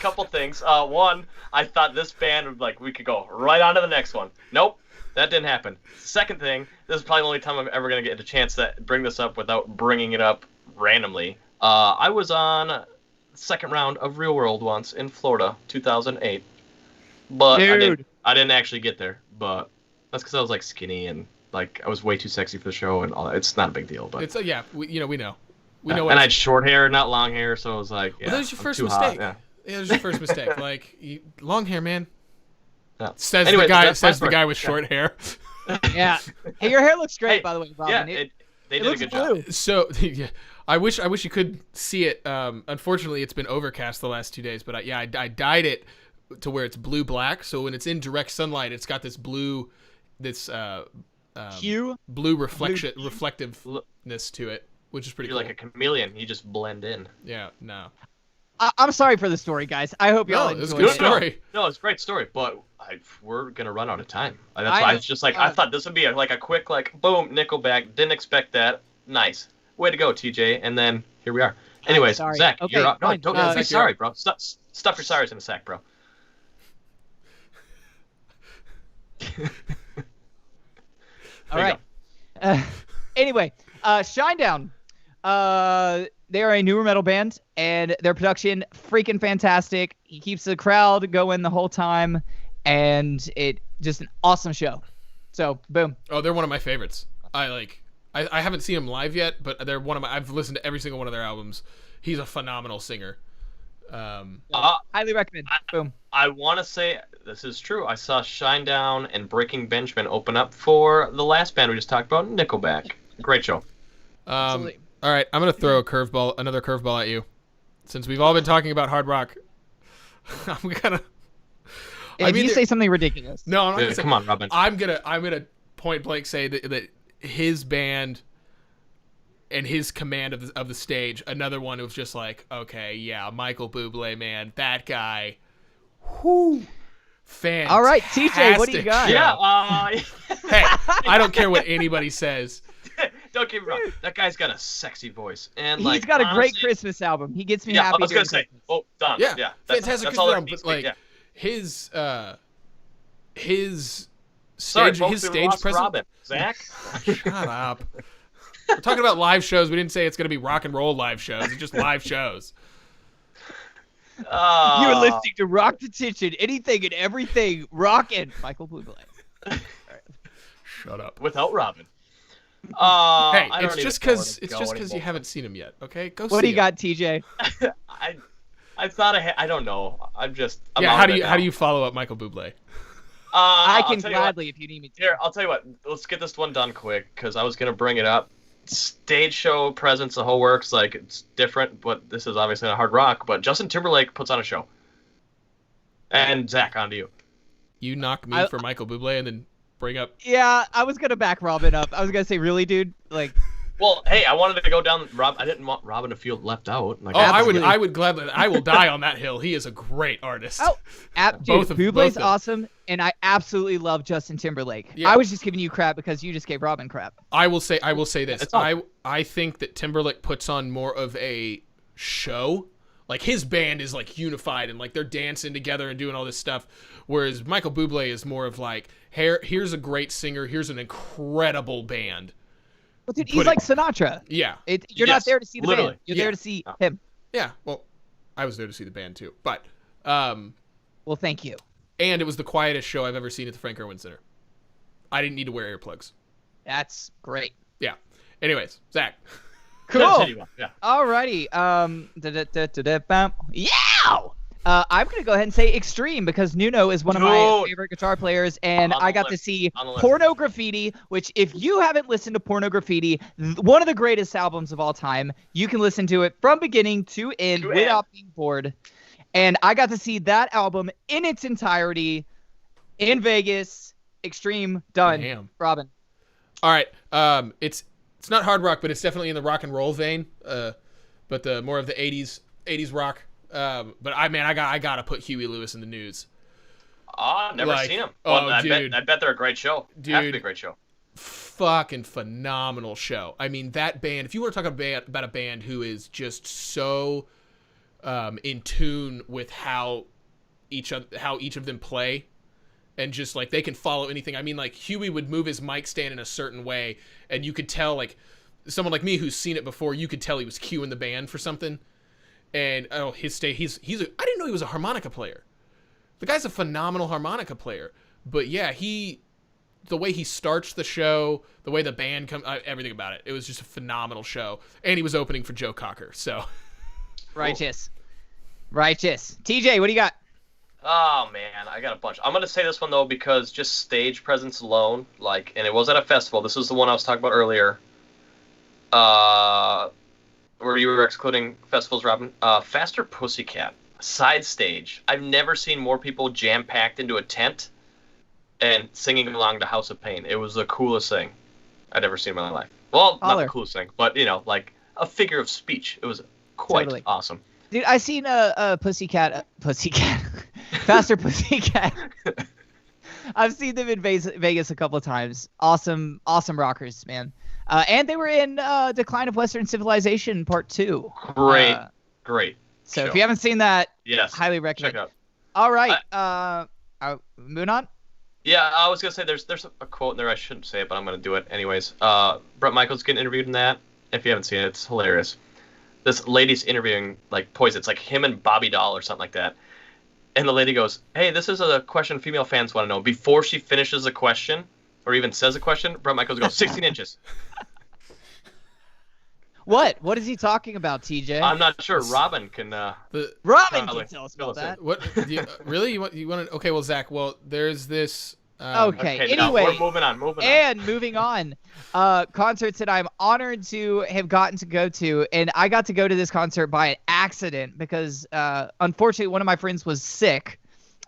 couple things. One, I thought this band would we could go right on to the next one. Nope, that didn't happen. Second thing, this is probably the only time I'm ever gonna get a chance to bring this up without bringing it up randomly. I was on the second round of Real World once in Florida, 2008, but I didn't actually get there. But that's because I was skinny and I was way too sexy for the show and all that. It's not a big deal, but It's we know. And I had short hair, not long hair, so it was like, yeah, well, that was your I'm first too mistake. hot, Yeah, that was your first mistake. Long hair, man. yeah. Says Anyway, the guy. that's my Says the story. guy with short hair. yeah. Hey, your hair looks great, Hey, by the way, Robin. Yeah, they it did a looks good blue. job. So yeah, I wish you could see it. Unfortunately, it's been overcast the last 2 days. But I dyed it to where it's blue black. So when it's in direct sunlight, it's got this blue, Hue. blue reflectiveness to it, which is pretty You're cool. like a chameleon. You just blend in. Yeah, no. I'm sorry for the story, guys. I hope y'all No, it was a enjoyed good it. story. No, it's a great story, but we're gonna run out of time. That's why I I was just I thought this would be a quick boom Nickelback. Didn't expect that. Nice, way to go, TJ. And then here we are. Anyways, sorry. Zach, Okay, you're up. No, fine. don't Zach, say you're sorry, up. bro. Stuff your sorries in a sack, bro. All right. Anyway, Shinedown. They are a newer metal band, and their production freaking fantastic. He keeps the crowd going the whole time, and it just an awesome show. So, boom. Oh, they're one of my favorites. I haven't seen them live yet, but they're one of my. I've listened to every single one of their albums. He's a phenomenal singer. Highly recommend. Boom. I want to say this is true. I saw Shinedown and Breaking Benjamin open up for the last band we just talked about, Nickelback. Great show. Absolutely. All right, I'm gonna throw another curveball at you. Since we've all been talking about hard rock, I'm gonna. If you say something ridiculous. No, I'm not gonna say. Come on, Robin. I'm gonna point blank say that his band and his command of the stage, another one who was just okay, yeah, Michael Bublé, man, that guy, whoo, fantastic. All right, TJ, what do you got? show. Yeah. Hey, I don't care what anybody says. Don't get me wrong. That guy's got a sexy voice, and He's got a great honestly- Christmas album. He gets me Yeah, happy. I was gonna during say. Christmas. Oh, done. Yeah, Yeah. fantastic. That's all Christmas that album, needs to but be, yeah. his Sorry, stage folks, his we stage lost presence. Robin. Zach. Shut up. We're talking about live shows. We didn't say it's going to be rock and roll live shows. It's just live shows. You're listening to Rock the Kitchen, anything and everything, rockin' Michael Bublé. Shut up. Without Robin. Hey, I don't it's even just know where because to it's go just because you anymore. haven't seen him yet. Okay, go. What see do you him. got, TJ? I thought I don't know. I'm Yeah, out how of do it you now. follow up Michael Bublé? I I'll can tell you what. gladly if you need me to. Here, I'll tell you what. Let's get this one done quick because I was gonna bring it up. Stage show presence, the whole works. It's different, but this is obviously not hard rock. But Justin Timberlake puts on a show. And Zach, on to you. You knock me for Michael Bublé and then bring up. Yeah, I was gonna back Robin up. I was gonna say, really, dude? Well, hey, I wanted to go down. I didn't want Robin to feel left out. Oh, Absolutely. I would gladly. I will die on that hill. He is a great artist. Oh, dude, Both of Bublé's them. awesome, and I absolutely love Justin Timberlake. Yeah. I was just giving you crap because you just gave Robin crap. I will say this. It's all- I think that Timberlake puts on more of a show. His band is unified and they're dancing together and doing all this stuff, whereas Michael Bublé is more of here's a great singer, here's an incredible band. But dude, Put he's it- like Sinatra. Yeah, You're not Yes, there to see the literally. band. You're Yeah. there to see him. yeah. Well, I was there to see the band too, but Well, thank you. and it was the quietest show I've ever seen at the Frank Irwin Center. I didn't need to wear earplugs. That's great. Yeah. Anyways, Zach. Cool. Continue on, yeah. Alrighty. Yeah. I'm gonna go ahead and say Extreme because Nuno is one of my Dude. favorite guitar players, and On the I got to list. see On the list. Porno Graffiti, which if you haven't listened to Porno Graffiti, one of the greatest albums of all time, you can listen to it from beginning to end To without being bored. And I got to see that album in its entirety in Vegas. Extreme done. Damn. Robin. All right. It's not hard rock, but it's definitely in the rock and roll vein. But the more of the '80s rock. But I gotta put Huey Lewis in the news. Never Like, seen them. oh, I dude. bet they're a great show. Dude. Have to be a great show. Fucking phenomenal show. I mean, that band, if you want to talk about a band who is just so in tune with how each of them play, and just like they can follow anything. I mean, like Huey would move his mic stand in a certain way, and you could tell, like someone like me who's seen it before, you could tell he was cueing the band for something. And I didn't know he was a harmonica player. The guy's a phenomenal harmonica player. But yeah, the way he starts the show, the way the band comes, everything about it. It was just a phenomenal show. And he was opening for Joe Cocker, so. Righteous. TJ, what do you got? Oh man, I got a bunch. I'm gonna say this one though because just stage presence alone, and it was at a festival. This is the one I was talking about earlier. Where you were excluding festivals, Robin. Faster Pussycat, side stage. I've never seen more people jam-packed into a tent and singing along to House of Pain. It was the coolest thing I'd ever seen in my life. Well, not the coolest thing, but, like a figure of speech. It was quite awesome. Dude, I seen a Pussycat. Faster Pussycat. I've seen them in Vegas a couple of times. Awesome rockers, man. And they were in Decline of Western Civilization Part 2. Great. So show. if you haven't seen that, yes, highly recommend. Check it out. All right. Moving on? Yeah, I was going to say there's a quote in there. I shouldn't say it, but I'm going to do it anyways. Brett Michaels getting interviewed in that. If you haven't seen it, it's hilarious. This lady's interviewing, Poison. It's like him and Bobby Doll or something like that. And the lady goes, hey, this is a question female fans want to know. Before she finishes the question, or even says a question, Brett Michaels goes, 16 inches. What? What is he talking about, TJ? I'm not sure. Robin can... Robin can tell us about that. What? Really? You want to... Okay, well, Zach, there's this... Okay, anyway. No, we're moving on. Moving on. Concerts that I'm honored to have gotten to go to, and I got to go to this concert by an accident because, unfortunately, one of my friends was sick,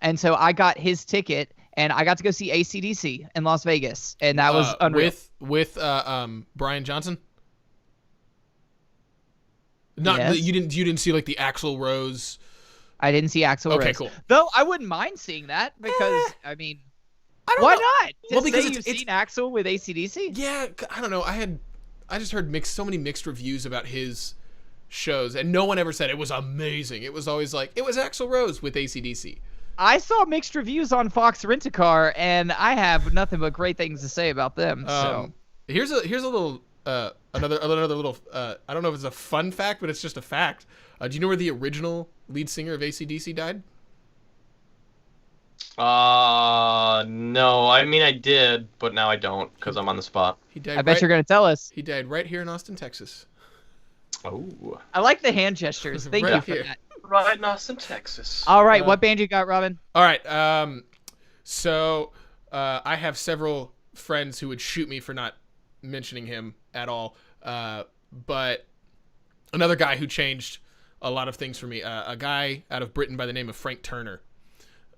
and so I got his ticket, and I got to go see AC/DC in Las Vegas, and that was unreal. With Brian Johnson? Yes. You didn't see the Axl Rose. I didn't see Axl Rose. Okay, cool. Though I wouldn't mind seeing that because I mean, why not? Well, because you've seen Axl with AC/DC. Yeah, I don't know. I just heard so many mixed reviews about his shows, and no one ever said it was amazing. It was always like it was Axl Rose with AC/DC. I saw mixed reviews on Fox Rent-A-Car, and I have nothing but great things to say about them. So here's a little. Another little, I don't know if it's a fun fact, but it's just a fact. Do you know where the original lead singer of AC/DC died? No. I mean, I did, but now I don't because I'm on the spot. He died. I bet you're going to tell us. He died right here in Austin, Texas. Oh. I like the hand gestures. Thank Right you for here. that. Right in Austin, Texas. All right, what band you got, Robin? All right. So I have several friends who would shoot me for not mentioning him at all. But another guy who changed a lot of things for me, a guy out of Britain by the name of Frank Turner.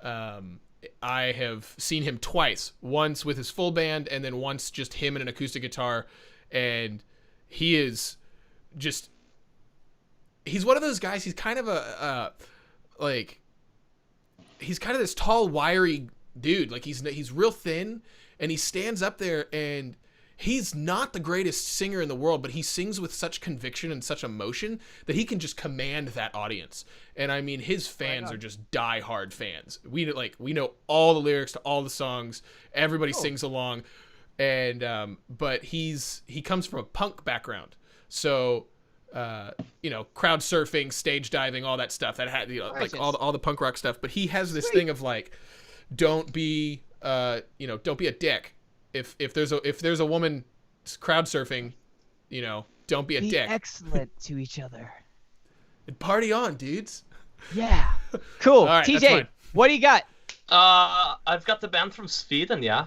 I have seen him twice, once with his full band and then once just him and an acoustic guitar. And he is just, he's one of those guys. He's kind of he's kind of this tall, wiry dude. He's real thin and he stands up there and he's not the greatest singer in the world, but he sings with such conviction and such emotion that he can just command that audience. And I mean, his fans are just die-hard fans. We know all the lyrics to all the songs. Everybody sings along. And but he comes from a punk background. So crowd surfing, stage diving, all that stuff. That had all the punk rock stuff. But he has this thing of don't be don't be a dick. If there's a woman crowd surfing, don't be a dick. Be excellent to each other. Party on, dudes. Yeah. Cool. All right, TJ, what do you got? I've got the band from Sweden, yeah.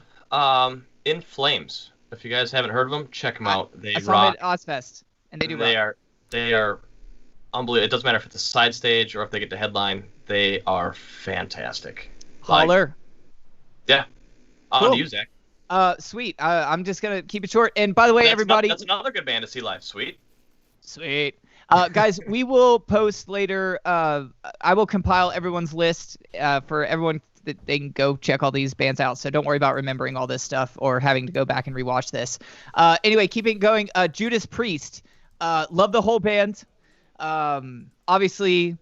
In Flames. If you guys haven't heard of them, check them out. They I saw rock. them at Ozfest, and they do rock. They are unbelievable. It doesn't matter if it's a side stage or if they get to headline. They are fantastic. Holler. Yeah. Cool. On to you, Zach. Sweet. I'm just gonna keep it short. And by the way, everybody, that's another good band to see live. Sweet. Guys, we will post later. I will compile everyone's list for everyone that they can go check all these bands out. So don't worry about remembering all this stuff or having to go back and rewatch this. Anyway, keeping going. Judas Priest. Love the whole band. Obviously,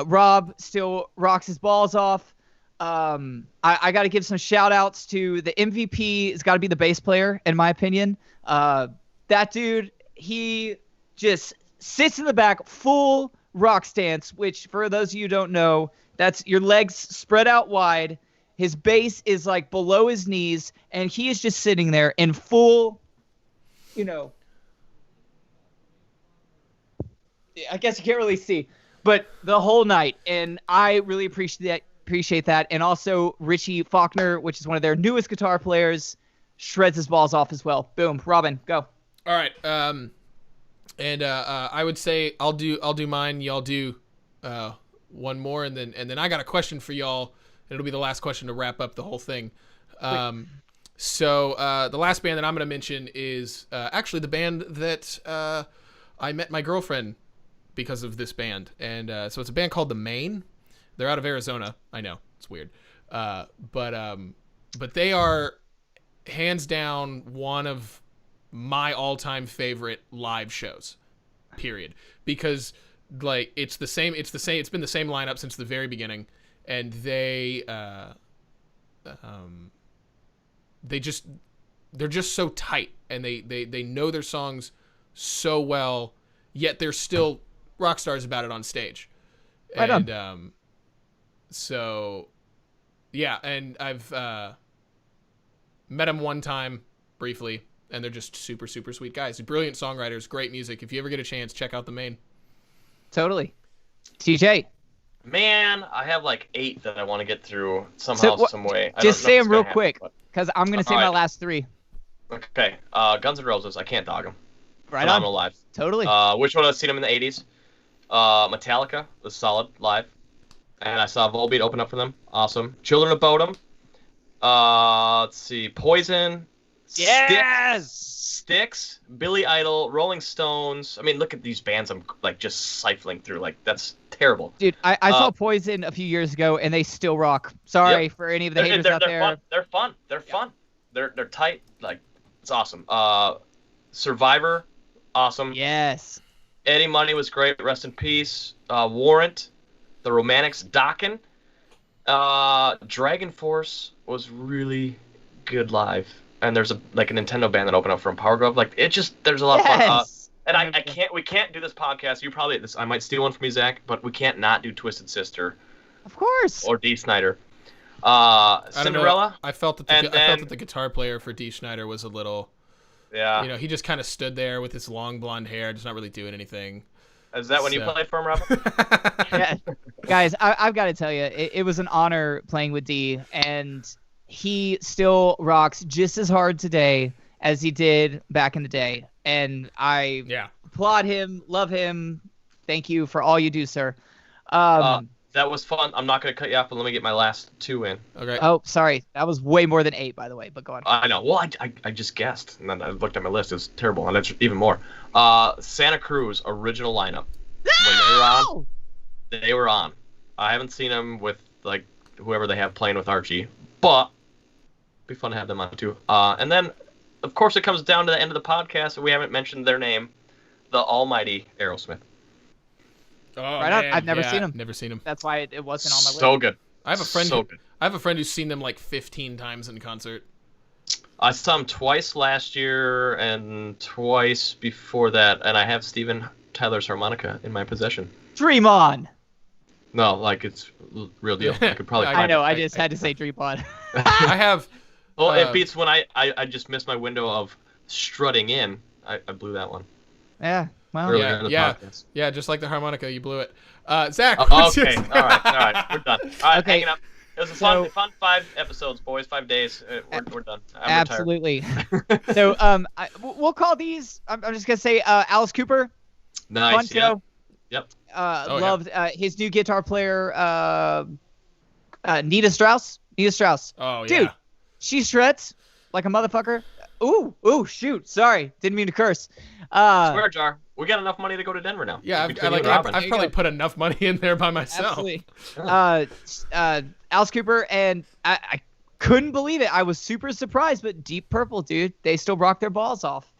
Rob still rocks his balls off. I got to give some shout outs to the MVP. Has got to be the bass player, in my opinion. That dude, he just sits in the back, full rock stance, which for those of you who don't know, that's your legs spread out wide. His bass is like below his knees, and he is just sitting there in full, I guess you can't really see, but the whole night. And I really appreciate that. And also Richie Faulkner, which is one of their newest guitar players, shreds his balls off as well. Boom. Robin, go. All right. I would say I'll do mine. Y'all do one more, and then I got a question for y'all. It'll be the last question to wrap up the whole thing. So the last band that I'm going to mention is actually the band that I met my girlfriend because of this band. And so it's a band called The Maine. They're out of Arizona. I know, it's weird. But they are hands down one of my all-time favorite live shows, period. Because like it's been the same lineup since the very beginning, and they're just so tight, and they know their songs so well, yet they're still rock stars about it on stage. Right and on. So yeah, and I've met them one time briefly, and they're just super, super sweet guys. Brilliant songwriters, great music. If you ever get a chance, check out The Maine. Totally. TJ. Man, I have like 8 that I want to get through somehow, some way. Just say them real quick, because I'm going to say my right. last 3. Okay. Guns N' Roses, I can't dog them. Right Phenomenal on. live. Totally. Which one? I've seen them in the 80s. Metallica was solid live. And I saw Volbeat open up for them. Awesome. Children of Bodom. Let's see. Poison. Yes! Styx, Billy Idol, Rolling Stones. I mean, look at these bands I'm like just siphoning through. Like, that's terrible. Dude, I saw Poison a few years ago, and they still rock. Sorry for any of the haters out there. Fun. They're fun. They're fun. They're tight. Like, it's awesome. Survivor, awesome. Yes. Eddie Money was great. Rest in peace. Warrant, The Romantics, Dokken. Dragon Force was really good live. And there's a Nintendo band that opened up from Power Glove. Like, there's a lot of fun. And we can't do this podcast. I might steal one from you, Zach, but we can't not do Twisted Sister. Of course. Or Dee Snider. I Cinderella. I felt that the guitar player for Dee Snider was a little. Yeah. He just kind of stood there with his long blonde hair, just not really doing anything. Is that when you played for him, Robert? Yeah. Guys, I've got to tell you, it was an honor playing with Dee, and he still rocks just as hard today as he did back in the day. And I applaud him, love him. Thank you for all you do, sir. That was fun. I'm not going to cut you off, but let me get my last 2 in. Okay. Oh, sorry. That was way more than 8, by the way, but go on. I know. Well, I just guessed, and then I looked at my list. It was terrible, and it's even more. Santa Cruz original lineup. No! When they were on. I haven't seen them with like whoever they have playing with Archie, but it'd be fun to have them on too. And then, of course, it comes down to the end of the podcast, and we haven't mentioned their name, the almighty Aerosmith. Oh, right on. I've never seen him. Never seen him. That's why it wasn't on my list. So good. I have a friend who's seen them like 15 times in concert. I saw him twice last year and twice before that, and I have Steven Tyler's harmonica in my possession. Dream on. No, like it's real deal. I could probably. I know. I just had to say Dream on. I have. Well, it beats when I just missed my window of strutting in. I blew that one. Yeah. Well. Earlier in the podcast. Yeah. Just like the harmonica, you blew it. Zach. Okay. All right. We're done. All right. Okay. Hanging up. It was a fun 5 episodes, boys. 5 days. We're done. I'm absolutely. So we'll call these. I'm just gonna say Alice Cooper. Nice. Fun show. Yep. Loved his new guitar player, Nita Strauss. Oh, yeah. Dude, she shreds like a motherfucker. Ooh, shoot. Sorry. Didn't mean to curse. Swear jar. We got enough money to go to Denver now. Yeah, Between you and Robin. I've probably put enough money in there by myself. Absolutely. Alice Cooper, and I couldn't believe it. I was super surprised, but Deep Purple, dude, they still rock their balls off.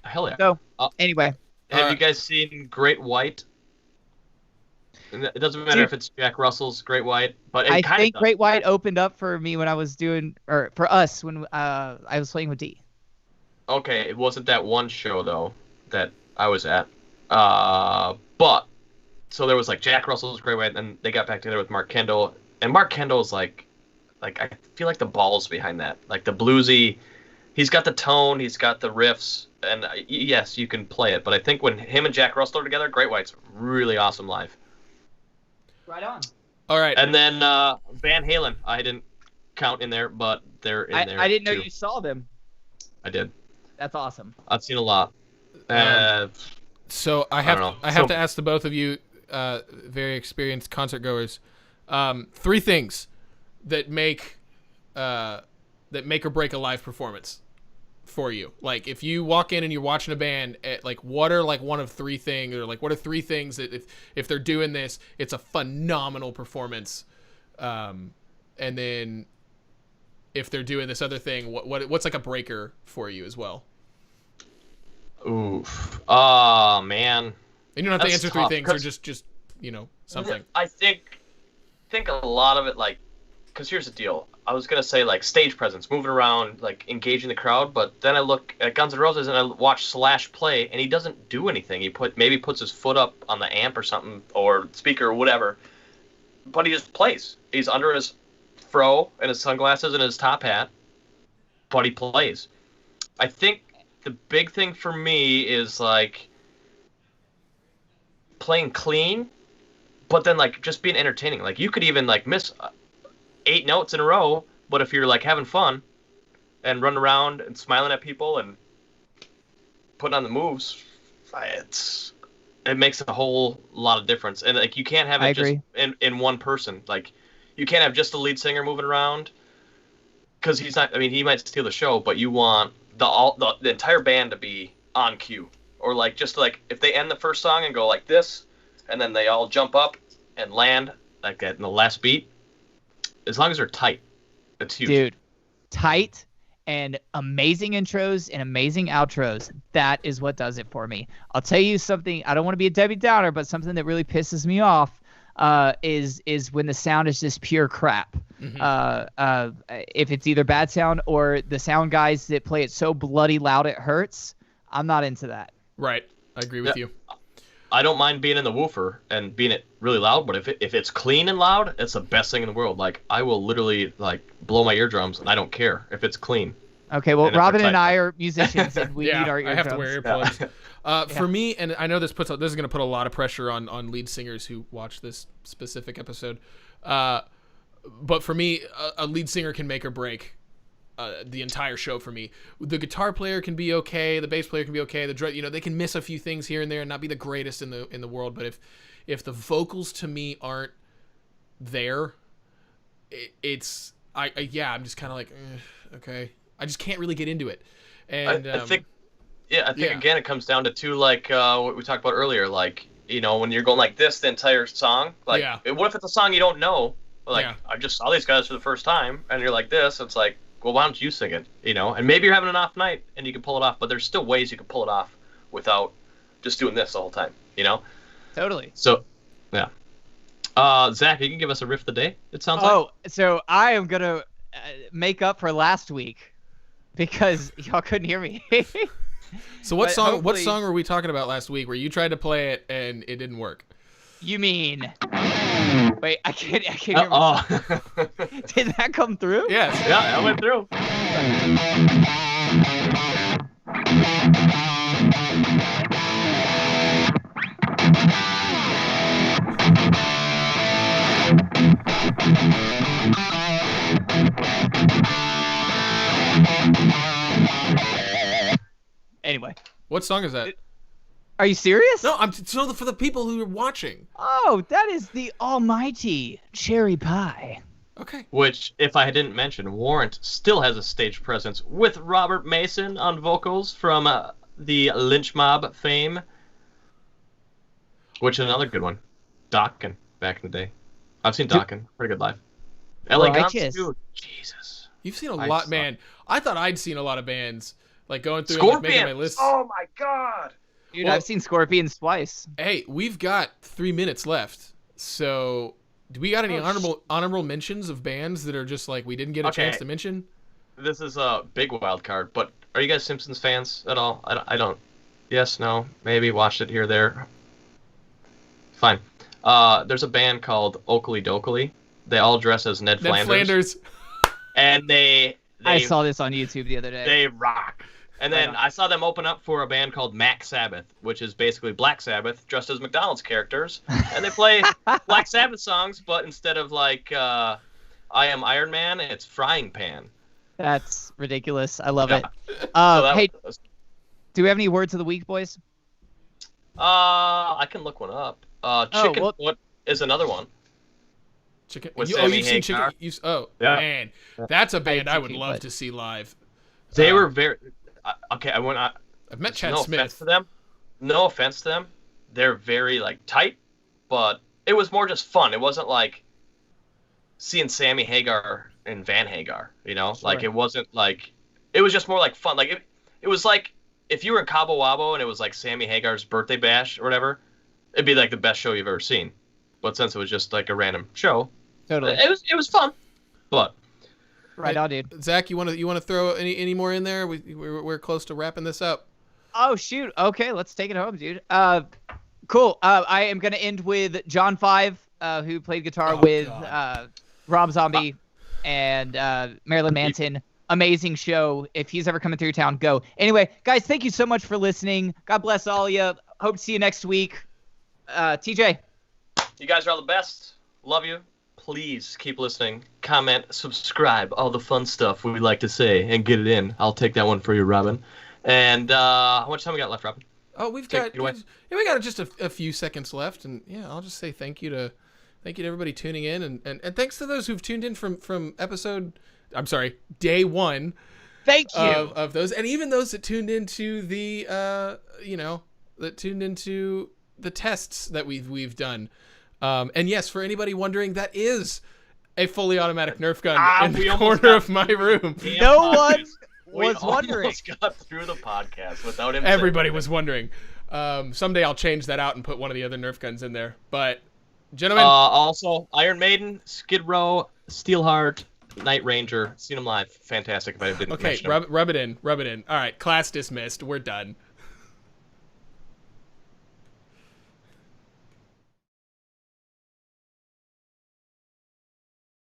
Hell yeah. So, anyway. Have you guys seen Great White? It doesn't matter if it's Jack Russell's Great White, but it I kind think of Great White opened up for me when I was doing, or for us when I was playing with D. Okay, it wasn't that one show though that I was at. But so there was like Jack Russell's Great White, and they got back together with Mark Kendall, and Mark Kendall's like I feel like the balls behind that, like the bluesy. He's got the tone, he's got the riffs, and yes, you can play it. But I think when him and Jack Russell are together, Great White's really awesome live. Right on. All right. And then Van Halen, I didn't count in there, but they're in there. I didn't know too. you saw them. I did. That's awesome. I've seen a lot. So I have to ask the both of you, very experienced concert goers, 3 things that make or break a live performance for you. Like if you walk in and you're watching a band, what are like one of 3 things, or like what are 3 things that if they're doing this, it's a phenomenal performance, and then if they're doing this other thing, what's like a breaker for you as well? Oof. Oh man. And you don't have to That's answer tough, 3 things, or just something. I think a lot of it, like, because here's the deal. I was gonna say like stage presence, moving around, like engaging the crowd, but then I look at Guns N' Roses and I watch Slash play, and he doesn't do anything. He maybe puts his foot up on the amp or something, or speaker or whatever, but he just plays. He's under his fro and his sunglasses and his top hat, but he plays. I think the big thing for me is like playing clean, but then like just being entertaining. Like you could even like miss 8 notes in a row, but if you're like having fun and running around and smiling at people and putting on the moves, it makes a whole lot of difference. And like you can't have it just in one person. Like you can't have just the lead singer moving around, because he's not. I mean, he might steal the show, but you want the entire band to be on cue, or like just like if they end the first song and go like this, and then they all jump up and land like that in the last beat. As long as they're tight, it's huge. Dude, tight and amazing intros and amazing outros. That is what does it for me. I'll tell you something. I don't want to be a Debbie Downer, but something that really pisses me off is when the sound is just pure crap. Mm-hmm. If it's either bad sound or the sound guys that play it so bloody loud it hurts, I'm not into that. Right. I agree with you. I don't mind being in the woofer and being it really loud, but if it's clean and loud, it's the best thing in the world. Like I will literally like blow my eardrums, and I don't care if it's clean. Okay, well, Robin and I are musicians, and we need our eardrums. I have to wear earplugs. For me, and I know this is going to put a lot of pressure on lead singers who watch this specific episode. But for me, a lead singer can make or break the entire show for me. The guitar player can be okay, the bass player can be okay, the drum, they can miss a few things here and there and not be the greatest in the world, but if the vocals to me aren't there, I'm just kind of like, okay. I just can't really get into it. And I think again it comes down to too, like what we talked about earlier, like when you're going like this the entire song, like what if it's a song you don't know, like I just saw these guys for the first time, and you're like this, it's like, well, why don't you sing it? And maybe you're having an off night and you can pull it off, but there's still ways you can pull it off without just doing this the whole time, Totally. So, yeah. Zach, you can give us a riff of the day, it sounds like. Oh, so I am going to make up for last week because y'all couldn't hear me. So what song were we talking about last week where you tried to play it and it didn't work? You mean... Wait, I can't hear myself. Did that come through? Yes. Yeah, that went through. Anyway. What song is that? Are you serious? No, so for the people who are watching. Oh, that is the almighty Cherry Pie. Okay. Which, if I didn't mention, Warrant still has a stage presence with Robert Mason on vocals from the Lynch Mob fame, which is another good one. Dokken, back in the day. I've seen Dokken. Pretty good live. LA Guns, Righteous. dude. Jesus. You've seen a I lot, suck. man. I thought I'd seen a lot of bands, like going through and like, making my Scorpions. list. Oh my god. Dude, Well- I've seen Scorpions twice. Hey, we've got 3 minutes left. So, do we got any honorable mentions of bands that are just like we didn't get a Okay. chance to mention? This is a big wild card, but are you guys Simpsons fans at all? I don't. Yes, no, maybe watched it here or there. Fine. There's a band called Oakley Dokley. They all dress as Ned Ned Flanders. and they I saw this on YouTube the other day. they rock. And then Right on. I saw them open up for a band called Mac Sabbath, which is basically Black Sabbath dressed as McDonald's characters, and they play Black Sabbath songs, but instead of like I Am Iron Man, it's Frying Pan. That's ridiculous. I love Yeah. it. So that Hey, was- do we have any words of the week, boys? I can look one up. Chicken well- Foot is another one. Chicken. With You've Sammy seen Hagar. Chicken. Oh Yeah. man, that's a band I would Chicken love Foot. to see live. They were very okay. I've met Chad no offense Smith. to them. No offense to them. They're very like tight, but it was more just fun. It wasn't like seeing Sammy Hagar and Van Hagar. You know, like it wasn't like it was just more like fun. Like it was like if you were in Cabo Wabo and it was like Sammy Hagar's birthday bash or whatever, it'd be like the best show you've ever seen. But since it was just like a random show, Totally. it was fun. But Right on, dude. Zach, you want to throw any more in there? We're close to wrapping this up. Oh shoot. Okay, let's take it home, dude. Cool. I am gonna end with John Five, who played guitar with Rob Zombie and Marilyn Manson. Amazing show. If he's ever coming through town, go. Anyway, guys, thank you so much for listening. God bless all of you. Hope to see you next week. TJ. you guys are all the best. Love you. Please keep listening. Comment, subscribe, all the fun stuff we like to say, and get it in. I'll take that one for you, Robin. And how much time we got left, Robin? Oh, we've Take got it away. we got just a few seconds left, and yeah, I'll just say thank you to everybody tuning in, and thanks to those who've tuned in from day one. Thank you. Of those, and even those that tuned into the the tests that we've done. And yes, for anybody wondering, that is a fully automatic Nerf gun in we the almost corner got of my room. No one We was wondering. almost got through the podcast without him. Everybody saying was wondering. Someday I'll change that out and put one of the other Nerf guns in there. But gentlemen, also, Iron Maiden, Skid Row, Steelheart, Night Ranger. Seen them live. Fantastic. If I didn't okay, mention them. rub it in. All right, class dismissed. We're done.